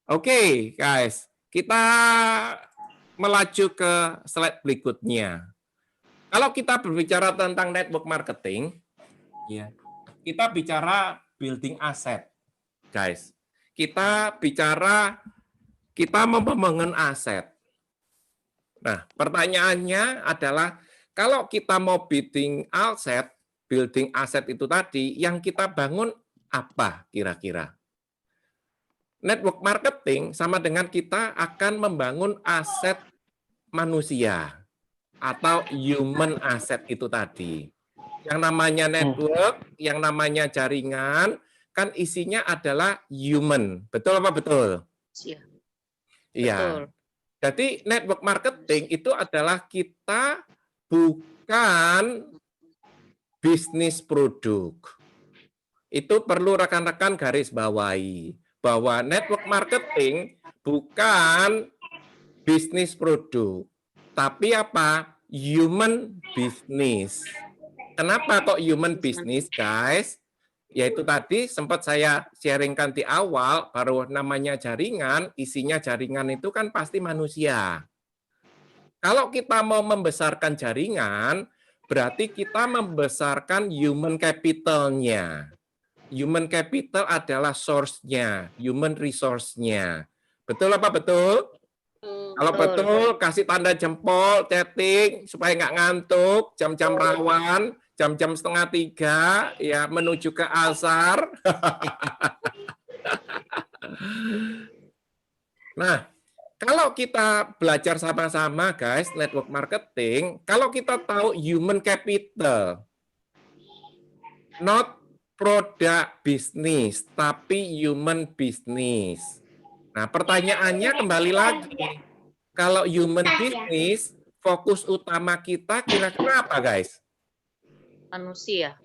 Oke, guys, kita melaju ke slide berikutnya. Kalau kita berbicara tentang network marketing, ya, kita bicara building asset, guys. Kita membangun aset. Nah, pertanyaannya adalah kalau kita mau building aset itu tadi, yang kita bangun apa kira-kira? Network marketing sama dengan kita akan membangun aset manusia atau human asset itu tadi. Yang namanya network, yang namanya jaringan, kan isinya adalah human. Betul apa betul? Iya. Jadi network marketing itu adalah kita bukan bisnis produk. Itu perlu rekan-rekan garis bawahi. Bahwa network marketing bukan bisnis produk. Tapi apa? Human business. Kenapa kok human business, guys? Yaitu tadi sempat saya sharingkan di awal, baru namanya jaringan, isinya jaringan itu kan pasti manusia. Kalau kita mau membesarkan jaringan, berarti kita membesarkan human capital-nya. Human capital adalah source-nya, human resource-nya. Betul apa betul? Kalau betul, kasih tanda jempol, chatting, supaya nggak ngantuk, jam-jam rawan, jam-jam 2:30, ya menuju ke asar. Nah, kalau kita belajar sama-sama, guys, network marketing, kalau kita tahu human capital, not product business, tapi human business. Nah, pertanyaannya kembali lagi, kalau human business, fokus utama kita kira-kira apa, guys? Manusia.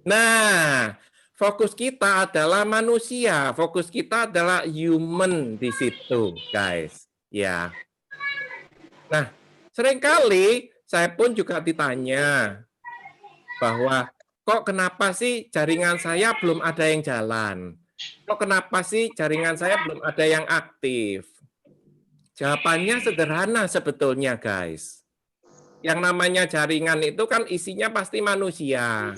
Nah, fokus kita adalah manusia, fokus kita adalah human di situ, guys. Ya. Nah, seringkali saya pun juga ditanya bahwa kok kenapa sih jaringan saya belum ada yang jalan? Kok kenapa sih jaringan saya belum ada yang aktif? Jawabannya sederhana sebetulnya, guys. Yang namanya jaringan itu kan isinya pasti manusia.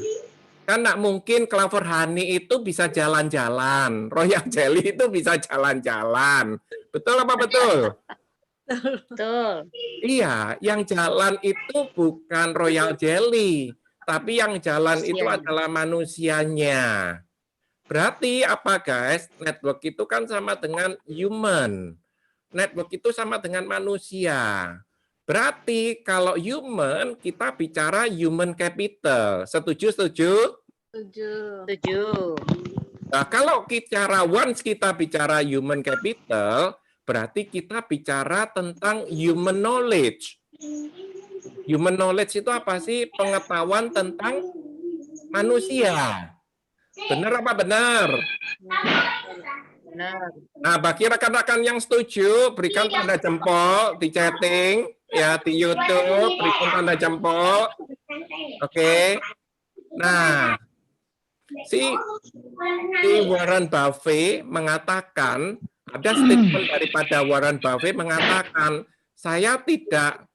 Kan nggak mungkin Clover Honey itu bisa jalan-jalan. Royal Jelly itu bisa jalan-jalan. Betul apa betul? Betul. Iya, yang jalan itu bukan Royal Jelly. Tapi yang jalan itu adalah manusianya. Berarti apa, guys? Network itu kan sama dengan human. Network itu sama dengan manusia. Berarti kalau human, kita bicara human capital. Setuju? Setuju. Nah, kalau once kita bicara human capital, berarti kita bicara tentang human knowledge. Human knowledge itu apa sih? Pengetahuan tentang manusia. Benar apa benar? Benar. Nah, bagi rekan-rekan yang setuju, berikan tanda jempol di chatting, ya di YouTube, berikan tanda jempol. Oke. Nah, si Warren Buffett mengatakan, ada statement daripada Warren Buffett mengatakan, saya tidak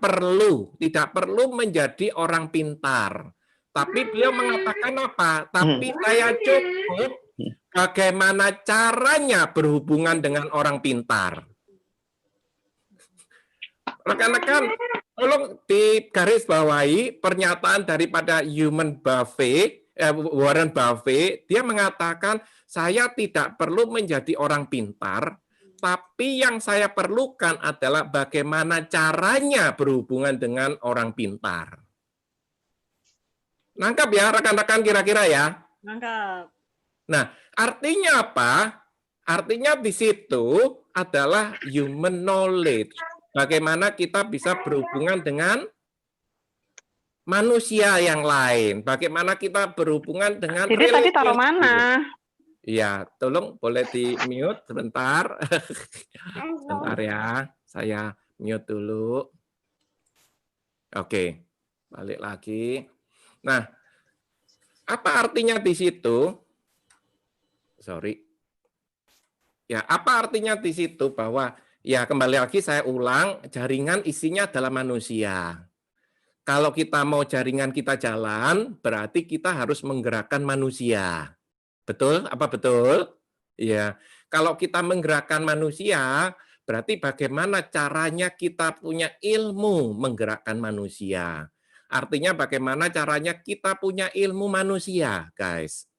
perlu menjadi orang pintar. Tapi beliau mengatakan apa? Tapi saya cukup bagaimana caranya berhubungan dengan orang pintar. rekan-rekan, tolong digarisbawahi pernyataan daripada Warren Buffett. Dia mengatakan, saya tidak perlu menjadi orang pintar, tapi yang saya perlukan adalah bagaimana caranya berhubungan dengan orang pintar. Nangkap ya rekan-rekan kira-kira ya? Nangkap. Nah, artinya apa? Artinya di situ adalah human knowledge. Bagaimana kita bisa berhubungan dengan manusia yang lain. Bagaimana kita berhubungan dengan Jadi tadi taruh relationship. mana? Iya, tolong boleh di-mute sebentar. Sebentar ya, saya mute dulu. Oke, balik lagi. Nah, apa artinya di situ? Sorry. Ya, apa artinya di situ bahwa ya kembali lagi saya ulang, jaringan isinya adalah manusia. Kalau kita mau jaringan kita jalan, berarti kita harus menggerakkan manusia. Betul? Apa betul? Ya. Kalau kita menggerakkan manusia, berarti bagaimana caranya kita punya ilmu menggerakkan manusia. Artinya bagaimana caranya kita punya ilmu manusia, guys.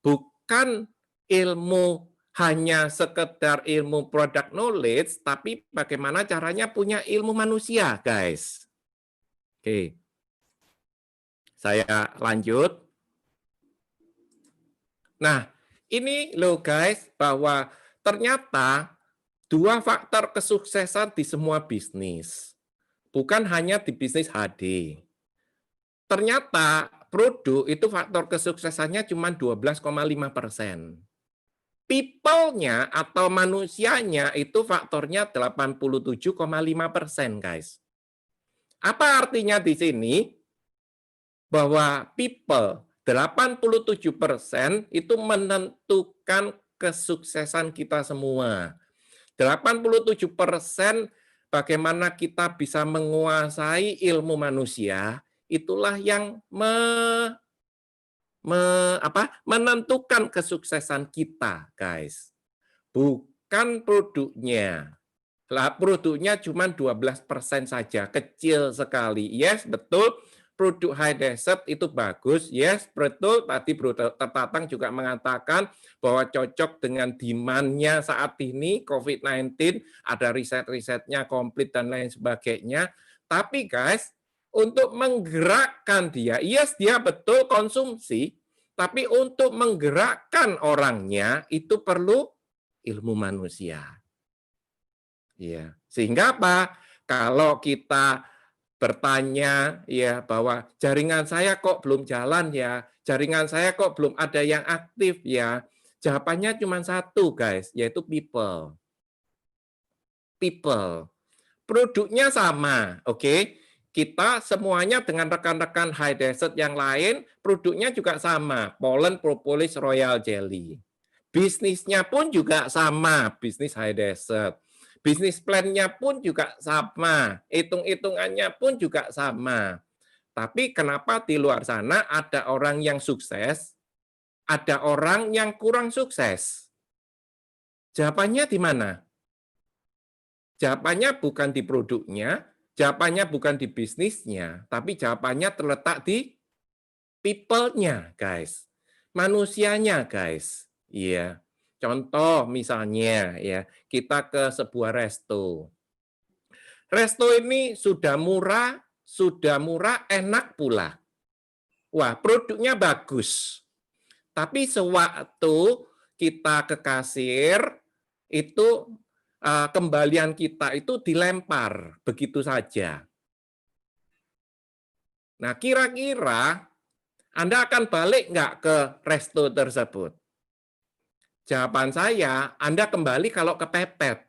Bukan ilmu hanya sekedar ilmu product knowledge, tapi bagaimana caranya punya ilmu manusia, guys. Oke. Saya lanjut. Nah, ini loh guys, bahwa ternyata dua faktor kesuksesan di semua bisnis. Bukan hanya di bisnis HD. Ternyata produk itu faktor kesuksesannya cuma 12,5%. People-nya atau manusianya itu faktornya 87,5%, guys. Apa artinya di sini? Bahwa people 87% itu menentukan kesuksesan kita semua. 87% bagaimana kita bisa menguasai ilmu manusia, itulah yang menentukan kesuksesan kita, guys. Bukan produknya. Lah, produknya cuma 12% saja, kecil sekali. Yes, betul. Produk High Desert itu bagus, yes, betul. Tadi Bro Tertatang juga mengatakan bahwa cocok dengan demand-nya saat ini, COVID-19, ada riset-risetnya komplit dan lain sebagainya. Tapi guys, untuk menggerakkan dia, yes, dia betul konsumsi, tapi untuk menggerakkan orangnya, itu perlu ilmu manusia. Ya, sehingga apa? Kalau kita bertanya ya bahwa jaringan saya kok belum jalan ya, jaringan saya kok belum ada yang aktif ya, jawabannya cuma satu guys, yaitu people. People. Produknya sama, oke? Kita semuanya dengan rekan-rekan High Desert yang lain, produknya juga sama, pollen propolis royal jelly. Bisnisnya pun juga sama, bisnis High Desert. Bisnis plan-nya pun juga sama, hitung-hitungannya pun juga sama. Tapi kenapa di luar sana ada orang yang sukses, ada orang yang kurang sukses? Jawabannya di mana? Jawabannya bukan di produknya, jawabannya bukan di bisnisnya, tapi jawabannya terletak di people-nya, guys. Manusianya, guys. Iya. Contoh misalnya ya, kita ke sebuah resto. Resto ini sudah murah, enak pula. Wah, produknya bagus. Tapi sewaktu kita ke kasir, itu kembalian kita itu dilempar begitu saja. Nah, kira-kira Anda akan balik nggak ke resto tersebut? Jawaban saya, Anda kembali kalau kepepet.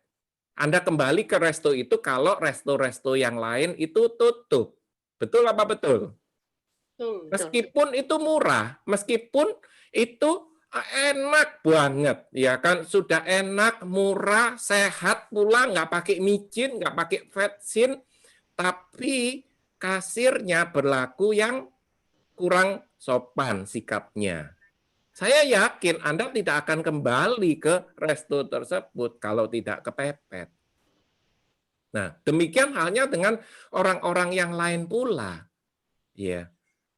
Anda kembali ke resto itu kalau resto-resto yang lain itu tutup. Betul apa betul? Meskipun itu murah, meskipun itu enak banget, ya kan? Sudah enak, murah, sehat pula, nggak pakai micin, nggak pakai vetsin, tapi kasirnya berlaku yang kurang sopan sikapnya. Saya yakin Anda tidak akan kembali ke resto tersebut kalau tidak kepepet. Nah, demikian halnya dengan orang-orang yang lain pula. Ya,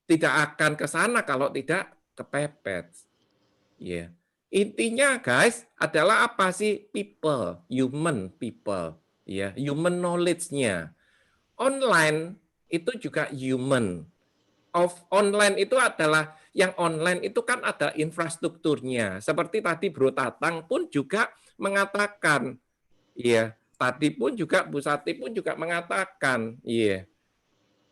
tidak akan ke sana kalau tidak kepepet. Ya. Intinya guys adalah apa sih? People, human people, ya, human knowledge-nya. Online itu juga human. Online itu adalah yang online itu kan ada infrastrukturnya. Seperti tadi Bro Tatang pun juga mengatakan, ya, tadi pun juga Bu Sati pun juga mengatakan, ya,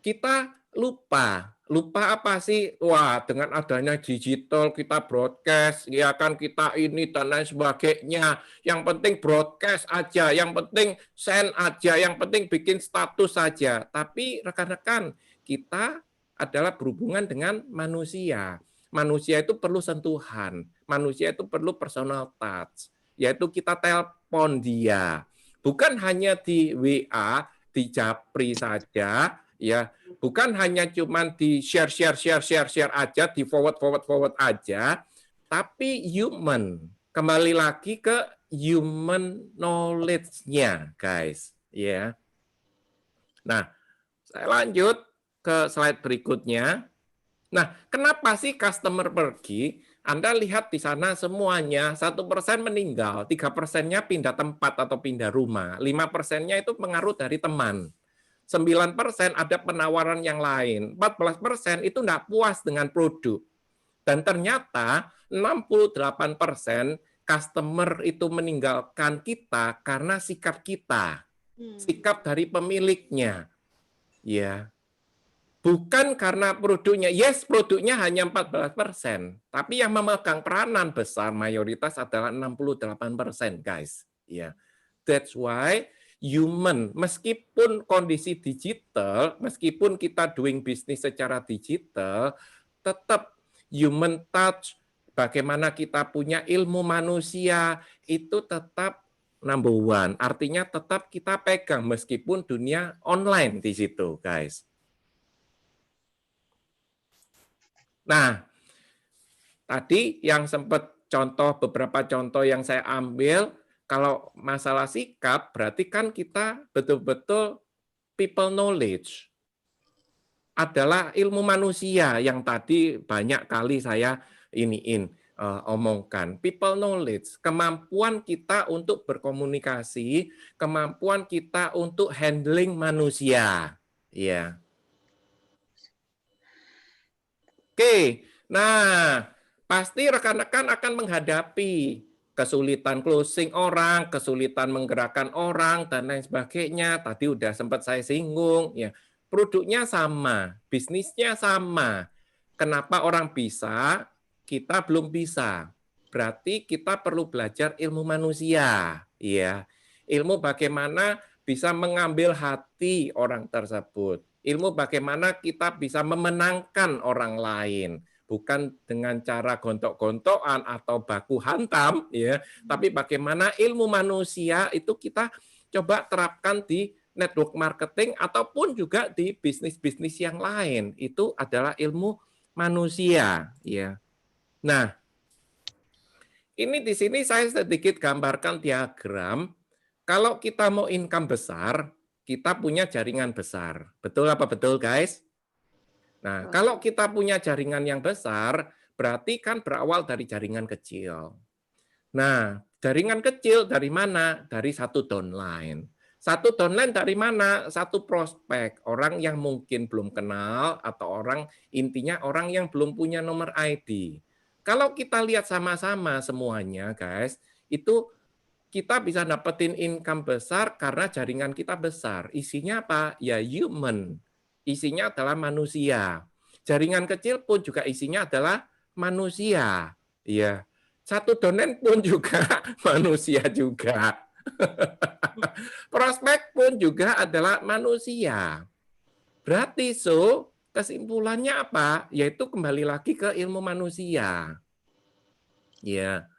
kita lupa apa sih? Wah, dengan adanya digital kita broadcast, ya kan kita ini dan lain sebagainya. Yang penting broadcast aja, yang penting send aja, yang penting bikin status saja. Tapi rekan-rekan, kita adalah berhubungan dengan manusia. Manusia itu perlu sentuhan, manusia itu perlu personal touch, yaitu kita telepon dia. Bukan hanya di WA, di Japri saja, ya, bukan hanya cuman di share aja, di forward aja, tapi human. Kembali lagi ke human knowledge-nya, guys, ya. Nah, saya lanjut ke slide berikutnya. Nah, kenapa sih customer pergi? Anda lihat di sana semuanya 1% meninggal, 3%-nya pindah tempat atau pindah rumah, 5%-nya itu pengaruh dari teman. 9% ada penawaran yang lain, 14% itu tidak puas dengan produk. Dan ternyata 68% customer itu meninggalkan kita karena sikap kita, sikap dari pemiliknya. Ya. Bukan karena produknya. Yes, produknya hanya 14%, tapi yang memegang peranan besar mayoritas adalah 68%, guys. Ya. That's why human, meskipun kondisi digital, meskipun kita doing bisnis secara digital, tetap human touch, bagaimana kita punya ilmu manusia, itu tetap number one. Artinya tetap kita pegang meskipun dunia online di situ, guys. Nah, tadi yang sempat beberapa contoh yang saya ambil, kalau masalah sikap, berarti kan kita betul-betul people knowledge. Adalah ilmu manusia yang tadi banyak kali saya omongkan. People knowledge, kemampuan kita untuk berkomunikasi, kemampuan kita untuk handling manusia. Ya. Oke, nah pasti rekan-rekan akan menghadapi kesulitan closing orang, kesulitan menggerakkan orang, dan lain sebagainya. Tadi udah sempat saya singgung, ya. Produknya sama, bisnisnya sama. Kenapa orang bisa, kita belum bisa? Berarti kita perlu belajar ilmu manusia, ya. Ilmu bagaimana bisa mengambil hati orang tersebut. Ilmu bagaimana kita bisa memenangkan orang lain, bukan dengan cara gontok-gontokan atau baku hantam, ya, tapi bagaimana ilmu manusia itu kita coba terapkan di network marketing ataupun juga di bisnis-bisnis yang lain. Itu adalah ilmu manusia, ya. Nah, ini di sini saya sedikit gambarkan diagram. Kalau kita mau income besar, kita punya jaringan besar. Betul apa betul, guys? Nah, kalau kita punya jaringan yang besar, berarti kan berawal dari jaringan kecil. Nah, jaringan kecil dari mana? Dari satu downline. Satu downline dari mana? Satu prospek, orang yang mungkin belum kenal atau intinya orang yang belum punya nomor ID. Kalau kita lihat sama-sama semuanya, guys, itu kita bisa dapetin income besar karena jaringan kita besar. Isinya apa? Ya human. Isinya adalah manusia. Jaringan kecil pun juga isinya adalah manusia. Ya. Satu downline pun juga manusia juga. Prospek pun juga adalah manusia. Berarti kesimpulannya apa? Yaitu kembali lagi ke ilmu manusia. Ya.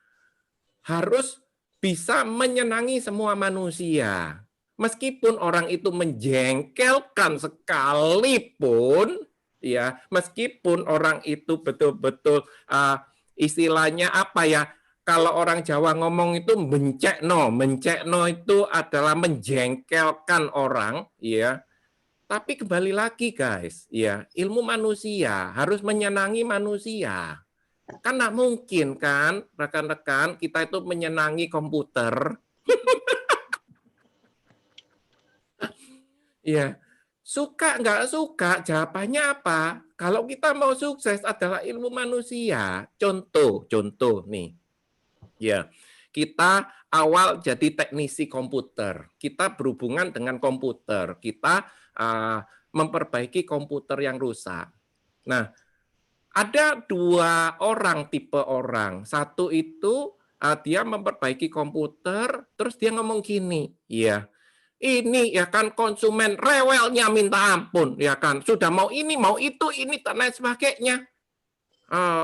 Harus bisa menyenangi semua manusia. Meskipun orang itu menjengkelkan sekalipun, ya, meskipun orang itu betul-betul istilahnya apa ya, kalau orang Jawa ngomong itu mencekno. Mencekno itu adalah menjengkelkan orang, ya. Tapi kembali lagi guys, ya, ilmu manusia harus menyenangi manusia. Kan nggak mungkin kan, rekan-rekan, kita itu menyenangi komputer. Ya, suka nggak suka, jawabannya apa? Kalau kita mau sukses adalah ilmu manusia. Contoh nih. Ya, kita awal jadi teknisi komputer. Kita berhubungan dengan komputer. Kita memperbaiki komputer yang rusak. Nah, ada dua orang tipe orang. Satu itu dia memperbaiki komputer, terus dia ngomong gini, ya. Ini ya kan konsumen rewelnya minta ampun, ya kan. Sudah mau ini, mau itu, ini dan lain sebagainya.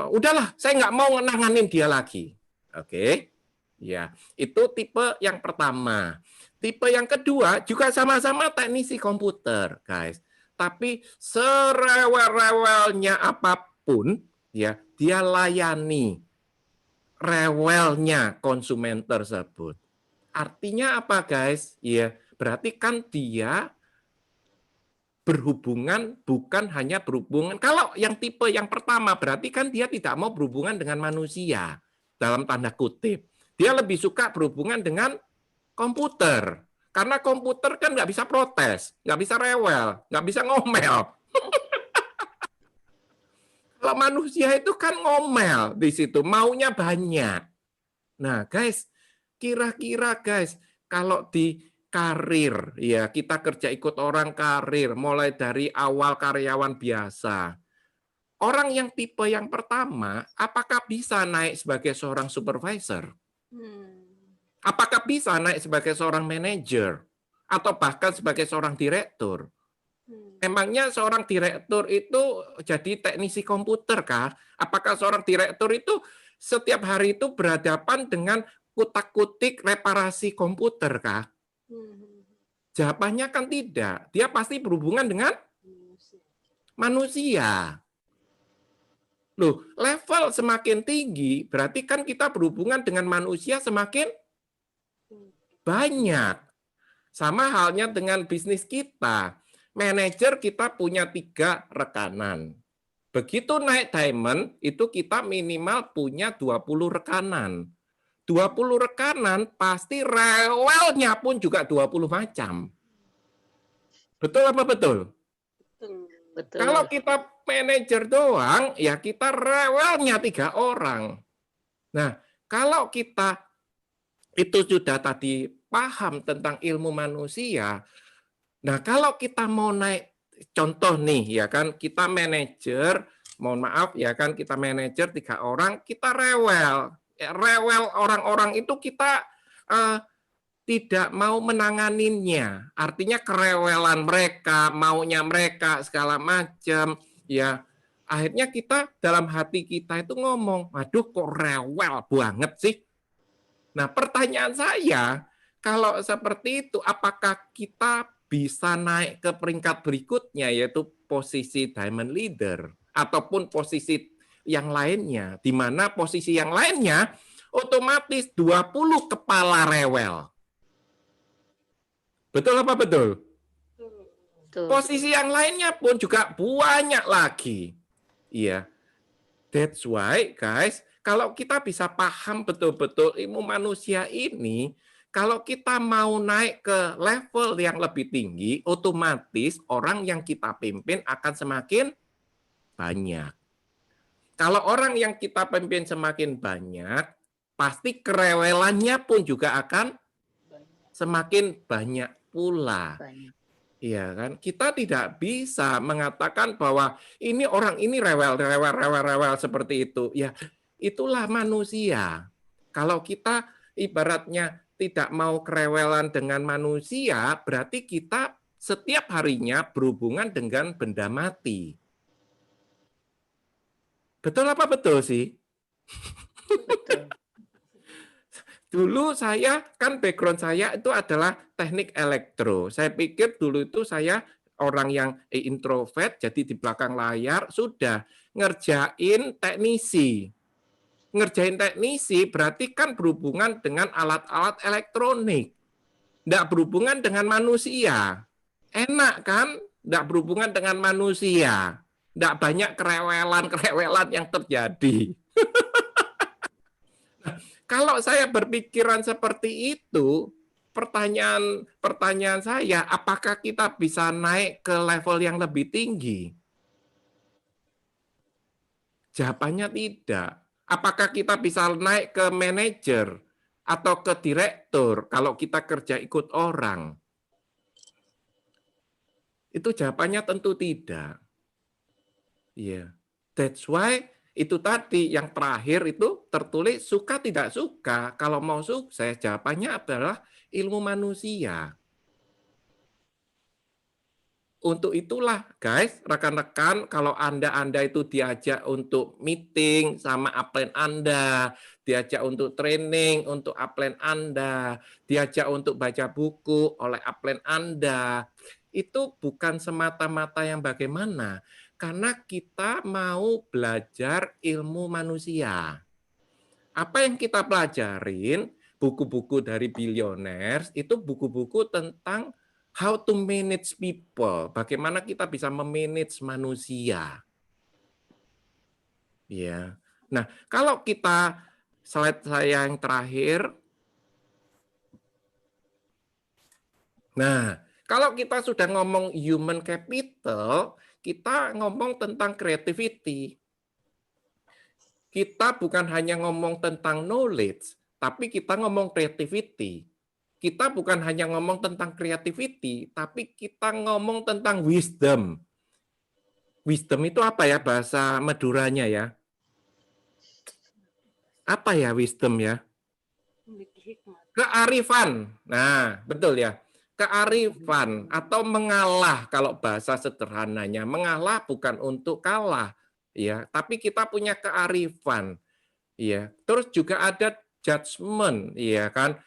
Udahlah, saya nggak mau nanganin dia lagi. Oke, ya itu tipe yang pertama. Tipe yang kedua juga sama-sama teknisi komputer, guys. Tapi serewel-rewelnya apapun, ya dia layani rewelnya konsumen tersebut. Artinya apa, guys? Ya berarti kan dia berhubungan, bukan hanya berhubungan. Kalau yang tipe yang pertama berarti kan dia tidak mau berhubungan dengan manusia. Dalam tanda kutip. Dia lebih suka berhubungan dengan komputer. Karena komputer kan nggak bisa protes, nggak bisa rewel, nggak bisa ngomel. Kalau manusia itu kan ngomel di situ, maunya banyak. Nah guys, kira-kira guys, kalau di karir, ya kita kerja ikut orang karir, mulai dari awal karyawan biasa. Orang yang tipe yang pertama, apakah bisa naik sebagai seorang supervisor? Apakah bisa naik sebagai seorang manajer? Atau bahkan sebagai seorang direktur? Emangnya seorang direktur itu jadi teknisi komputer kah? Apakah seorang direktur itu setiap hari itu berhadapan dengan kutak-kutik reparasi komputer kah? Jawabannya kan tidak. Dia pasti berhubungan dengan manusia. Loh, level semakin tinggi, berarti kan kita berhubungan dengan manusia semakin banyak. Sama halnya dengan bisnis kita. Manajer kita punya 3 rekanan. Begitu naik diamond, itu kita minimal punya 20 rekanan. 20 rekanan pasti rewelnya pun juga 20 macam. Betul apa betul? Betul. Kalau kita manajer doang, ya kita rewelnya 3 orang. Nah, kalau kita itu sudah tadi paham tentang ilmu manusia, nah kalau kita mau naik, contoh nih, ya kan, kita manajer, mohon maaf, ya kan, kita manajer 3 orang, kita rewel. Ya, rewel orang-orang itu kita tidak mau menanganinnya. Artinya kerewelan mereka, maunya mereka, segala macam. Ya, akhirnya kita dalam hati kita itu ngomong, aduh kok rewel banget sih. Nah, pertanyaan saya, kalau seperti itu, apakah kita bisa naik ke peringkat berikutnya, yaitu posisi diamond leader, ataupun posisi yang lainnya, di mana posisi yang lainnya otomatis 20 kepala rewel. Betul apa betul? Betul. Posisi yang lainnya pun juga banyak lagi. Iya. That's why, guys, kalau kita bisa paham betul-betul ilmu manusia ini, kalau kita mau naik ke level yang lebih tinggi, otomatis orang yang kita pimpin akan semakin banyak. Kalau orang yang kita pimpin semakin banyak, pasti kerewelannya pun juga akan semakin banyak pula. Iya kan? Kita tidak bisa mengatakan bahwa ini orang ini rewel seperti itu. Ya, itulah manusia. Kalau kita ibaratnya tidak mau kerewelan dengan manusia, berarti kita setiap harinya berhubungan dengan benda mati. Betul apa betul sih? Betul. Dulu saya, kan background saya itu adalah teknik elektro. Saya pikir dulu itu saya orang yang introvert, jadi di belakang layar sudah ngerjain teknisi. ngerjain teknisi berarti kan berhubungan dengan alat-alat elektronik. Tidak berhubungan dengan manusia. Enak kan? Tidak berhubungan dengan manusia. Tidak banyak kerewelan-kerewelan yang terjadi. Kalau saya berpikiran seperti itu, pertanyaan saya, apakah kita bisa naik ke level yang lebih tinggi? Jawabannya tidak. Apakah kita bisa naik ke manajer atau ke direktur kalau kita kerja ikut orang? Itu jawabannya tentu tidak. Iya. That's why itu tadi yang terakhir itu tertulis suka tidak suka. Kalau mau sukses jawabannya adalah ilmu manusia. Untuk itulah guys, rekan-rekan, kalau Anda itu diajak untuk meeting sama upline Anda, diajak untuk training untuk upline Anda, diajak untuk baca buku oleh upline Anda, itu bukan semata-mata yang bagaimana, karena kita mau belajar ilmu manusia. Apa yang kita pelajarin, buku-buku dari billionaires, itu buku-buku tentang how to manage people, bagaimana kita bisa memanage manusia. Ya. Nah, kalau kita slide saya yang terakhir. Nah, kalau kita sudah ngomong human capital, kita ngomong tentang creativity. Kita bukan hanya ngomong tentang knowledge, tapi kita ngomong creativity. Kita bukan hanya ngomong tentang creativity, tapi kita ngomong tentang wisdom. Wisdom itu apa ya bahasa Maduranya ya? Apa ya wisdom ya? Kearifan. Nah, betul ya. Kearifan atau mengalah kalau bahasa sederhananya. Mengalah bukan untuk kalah, ya, tapi kita punya kearifan. Ya. Terus juga ada judgment, ya kan?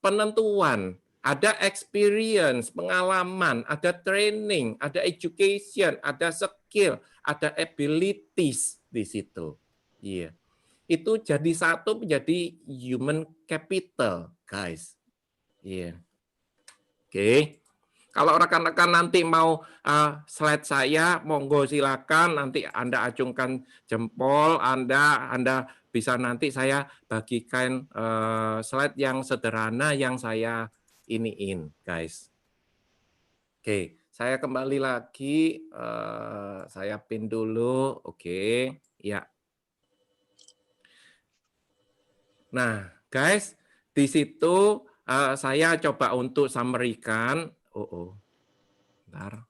Penentuan, ada experience, pengalaman, ada training, ada education, ada skill, ada abilities di situ. Iya. Itu jadi satu menjadi human capital, guys. Iya. Oke. Kalau rekan-rekan nanti mau slide saya, monggo silakan nanti Anda acungkan jempol, Anda bisa nanti saya bagikan slide yang sederhana yang saya iniin, guys. Oke, saya kembali lagi, saya pin dulu, oke, ya. Nah, guys, di situ saya coba untuk summary-kan. Bentar.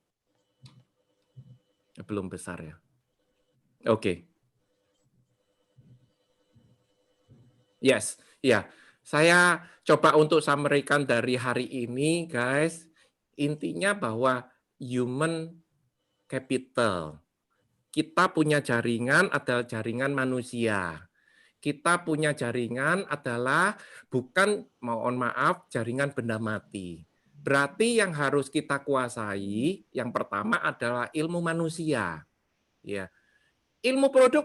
Belum besar ya. Oke. Yes, ya. Saya coba untuk summary-kan dari hari ini, guys. Intinya bahwa human capital. Kita punya jaringan adalah jaringan manusia. Kita punya jaringan adalah bukan, mohon maaf, jaringan benda mati. Berarti yang harus kita kuasai, yang pertama adalah ilmu manusia. Ya. Ilmu produk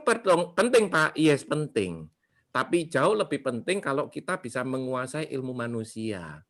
penting, Pak. Yes, penting. Tapi jauh lebih penting kalau kita bisa menguasai ilmu manusia.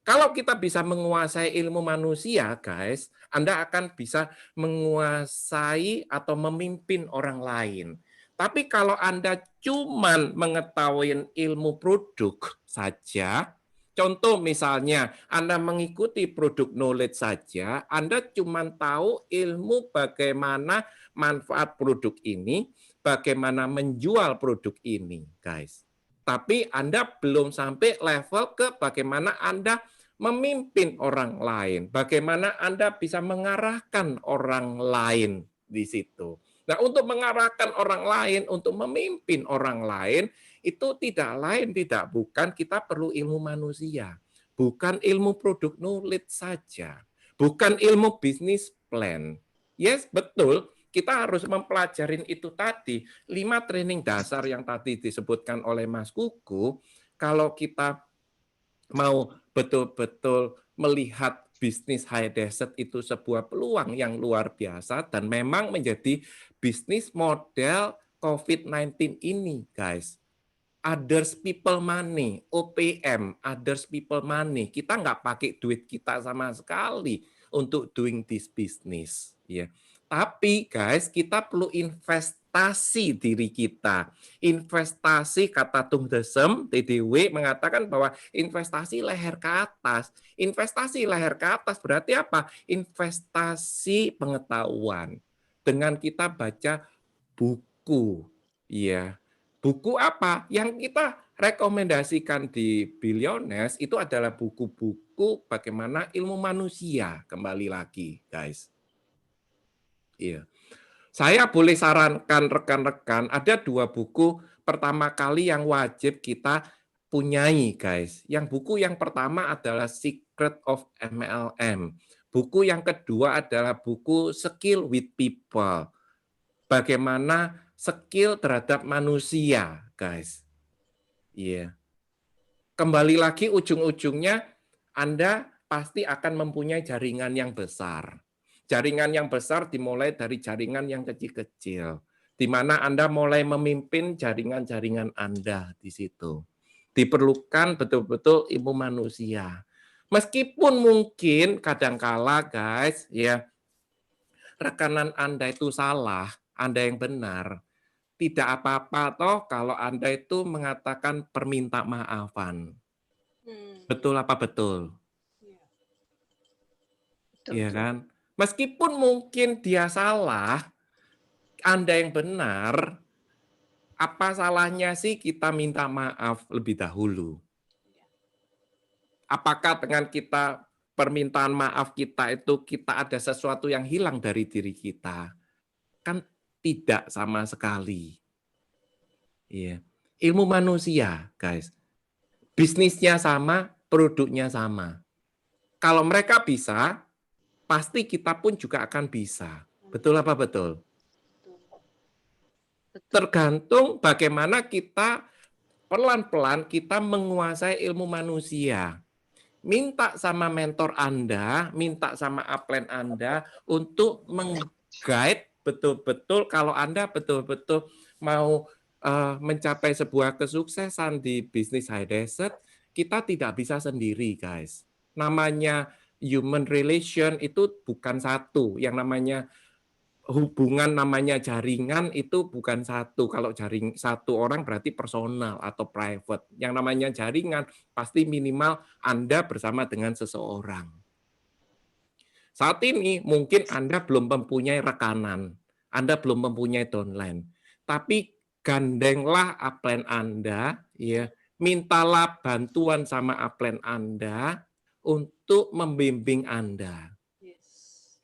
Kalau kita bisa menguasai ilmu manusia, guys, Anda akan bisa menguasai atau memimpin orang lain. Tapi kalau Anda cuman mengetahui ilmu produk saja, contoh misalnya Anda mengikuti produk knowledge saja, Anda cuman tahu ilmu bagaimana manfaat produk ini, bagaimana menjual produk ini, guys. Tapi Anda belum sampai level ke bagaimana Anda memimpin orang lain, bagaimana Anda bisa mengarahkan orang lain di situ. Nah, untuk mengarahkan orang lain, untuk memimpin orang lain, itu tidak lain, tidak bukan kita perlu ilmu manusia. Bukan ilmu produk knowledge saja. Bukan ilmu bisnis plan. Yes, betul. Kita harus mempelajarin itu tadi. 5 training dasar yang tadi disebutkan oleh Mas Kuku. Kalau kita mau betul-betul melihat bisnis high desert itu sebuah peluang yang luar biasa dan memang menjadi bisnis model COVID-19 ini, guys. Others people money, OPM, others people money. Kita nggak pakai duit kita sama sekali untuk doing this business. Ya. Tapi guys, kita perlu investasi diri kita. Investasi, kata Tung Desem, TDW mengatakan bahwa investasi leher ke atas. Investasi leher ke atas berarti apa? Investasi pengetahuan. Dengan kita baca buku. Ya. Buku apa? Yang kita rekomendasikan di Billionaires itu adalah buku-buku bagaimana ilmu manusia. Kembali lagi, guys. Iya. Saya boleh sarankan rekan-rekan, ada 2 buku pertama kali yang wajib kita punyai, guys. Yang buku yang pertama adalah Secret of MLM. Buku yang kedua adalah buku Skill with People. Bagaimana skill terhadap manusia, guys. Iya. Kembali lagi ujung-ujungnya Anda pasti akan mempunyai jaringan yang besar. Jaringan yang besar dimulai dari jaringan yang kecil-kecil, di mana Anda mulai memimpin jaringan-jaringan Anda di situ. Diperlukan betul-betul ilmu manusia. Meskipun mungkin kadangkala, guys, ya, rekanan Anda itu salah, Anda yang benar. Tidak apa-apa toh kalau Anda itu mengatakan perminta maafan. Betul apa betul? Iya kan? Meskipun mungkin dia salah, Anda yang benar, apa salahnya sih kita minta maaf lebih dahulu? Apakah dengan kita permintaan maaf kita itu kita ada sesuatu yang hilang dari diri kita? Kan tidak sama sekali. Iya. Ilmu manusia, guys. Bisnisnya sama, produknya sama. Kalau mereka bisa, pasti kita pun juga akan bisa. Betul apa betul? Tergantung bagaimana kita pelan-pelan kita menguasai ilmu manusia. Minta sama mentor Anda, minta sama upline Anda untuk meng-guide betul-betul kalau Anda betul-betul mau mencapai sebuah kesuksesan di bisnis High Desert, kita tidak bisa sendiri, guys. Namanya human relation itu bukan satu. Yang namanya hubungan, namanya jaringan itu bukan satu. Kalau jaring satu orang berarti personal atau private. Yang namanya jaringan pasti minimal Anda bersama dengan seseorang. Saat ini mungkin Anda belum mempunyai rekanan, Anda belum mempunyai downline, tapi gandenglah upline Anda, ya, mintalah bantuan sama upline Anda untuk membimbing Anda.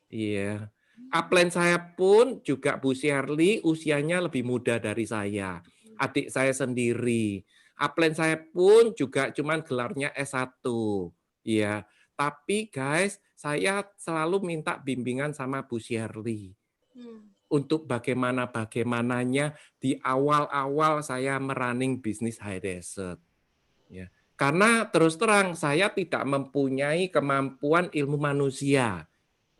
Iya. Upline saya pun juga Bu Shirley usianya lebih muda dari saya. Adik saya sendiri. Upline saya pun juga cuman gelarnya S1. Iya. Tapi guys, saya selalu minta bimbingan sama Bu Shirley. Untuk bagaimananya di awal-awal saya merunning bisnis High Desert. Ya. Karena terus terang saya tidak mempunyai kemampuan ilmu manusia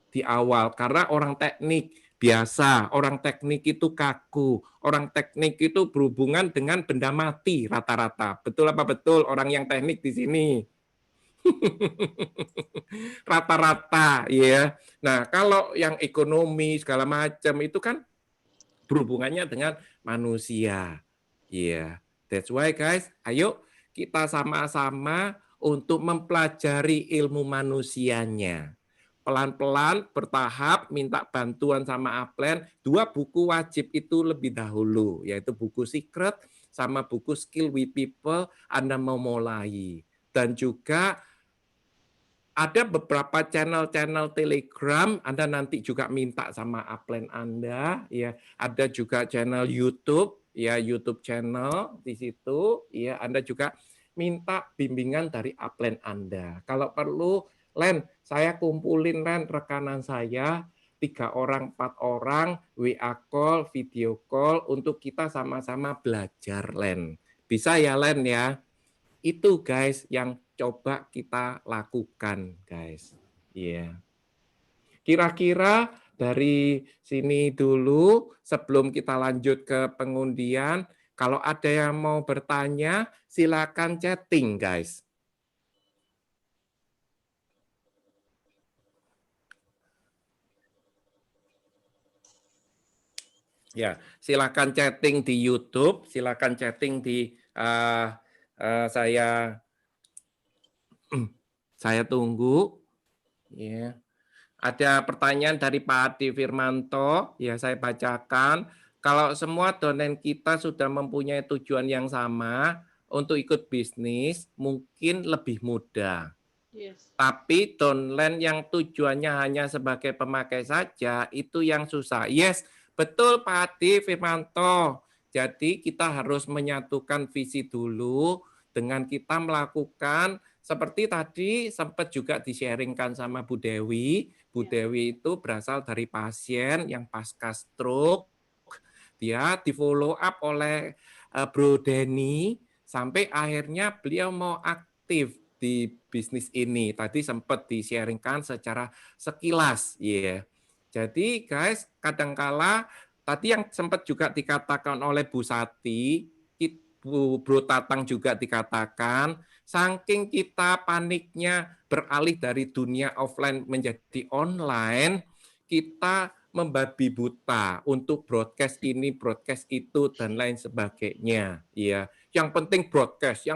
di awal. Karena orang teknik biasa, orang teknik itu kaku, orang teknik itu berhubungan dengan benda mati rata-rata. Betul apa betul orang yang teknik di sini? Rata-rata, ya. Nah, kalau yang ekonomi segala macam itu kan berhubungannya dengan manusia. Iya. That's why guys, ayo kita sama-sama untuk mempelajari ilmu manusianya. Pelan-pelan, bertahap, minta bantuan sama upline. 2 buku wajib itu lebih dahulu, yaitu buku Secret sama buku Skill with People Anda mau mulai. Dan juga ada beberapa channel-channel Telegram, Anda nanti juga minta sama upline Anda, ya. Ada juga channel YouTube, ya, YouTube channel di situ, ya. Anda juga minta bimbingan dari upline Anda. Kalau perlu, Len, saya kumpulin Len rekanan saya 3 orang, 4 orang, WA call, video call untuk kita sama-sama belajar, Len. Bisa ya, Len ya? Itu guys yang coba kita lakukan, guys. Iya. Yeah. Kira-kira dari sini dulu sebelum kita lanjut ke pengundian. Kalau ada yang mau bertanya, silakan chatting, guys. Ya, silakan chatting di YouTube, silakan chatting di saya tunggu. Ya. Ada pertanyaan dari Pak Adi Firmanto, ya saya bacakan. Kalau semua donen kita sudah mempunyai tujuan yang sama untuk ikut bisnis, mungkin lebih mudah. Yes. Tapi downline yang tujuannya hanya sebagai pemakai saja, itu yang susah. Yes, betul Pak Adi Firmanto. Jadi kita harus menyatukan visi dulu dengan kita melakukan seperti tadi sempat juga di-sharingkan sama Bu Dewi. Bu Dewi itu berasal dari pasien yang pasca stroke. Dia di-follow up oleh Bro Denny sampai akhirnya beliau mau aktif di bisnis ini. Tadi sempat di-sharingkan secara sekilas, ya. Jadi guys, kadangkala tadi yang sempat juga dikatakan oleh Bu Sati, Bro Tatang juga dikatakan, saking kita paniknya beralih dari dunia offline menjadi online, kita membabi buta untuk broadcast ini, broadcast itu, dan lain sebagainya. Ya, yang penting broadcast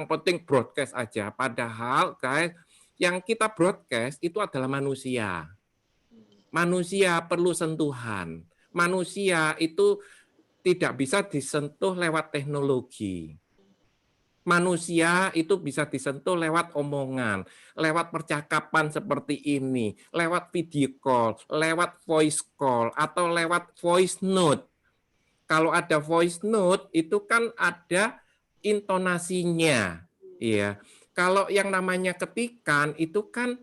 aja. Padahal, guys, yang kita broadcast itu adalah manusia. Manusia perlu sentuhan. Manusia itu tidak bisa disentuh lewat teknologi. Manusia itu bisa disentuh lewat omongan, lewat percakapan seperti ini, lewat video call, lewat voice call, atau lewat voice note. Kalau ada voice note, itu kan ada intonasinya. Ya. Kalau yang namanya ketikan, itu kan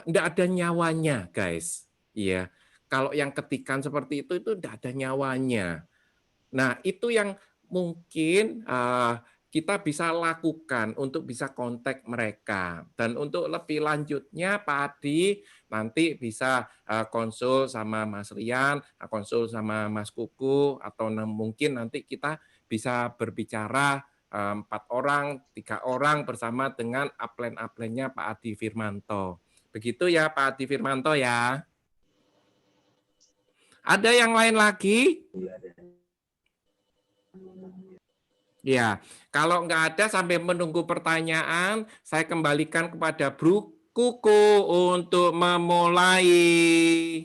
enggak ada nyawanya, guys. Ya. Kalau yang ketikan seperti itu enggak ada nyawanya. Nah, itu yang mungkin kita bisa lakukan untuk bisa kontak mereka. Dan untuk lebih lanjutnya, Pak Adi nanti bisa konsul sama Mas Rian, konsul sama Mas Kuku, atau mungkin nanti kita bisa berbicara 4 orang, 3 orang bersama dengan upline-upline-nya Pak Adi Firmanto. Begitu ya Pak Adi Firmanto ya. Ada yang lain lagi? Ya, kalau nggak ada sampai menunggu pertanyaan, saya kembalikan kepada Bro Kuku untuk memulai.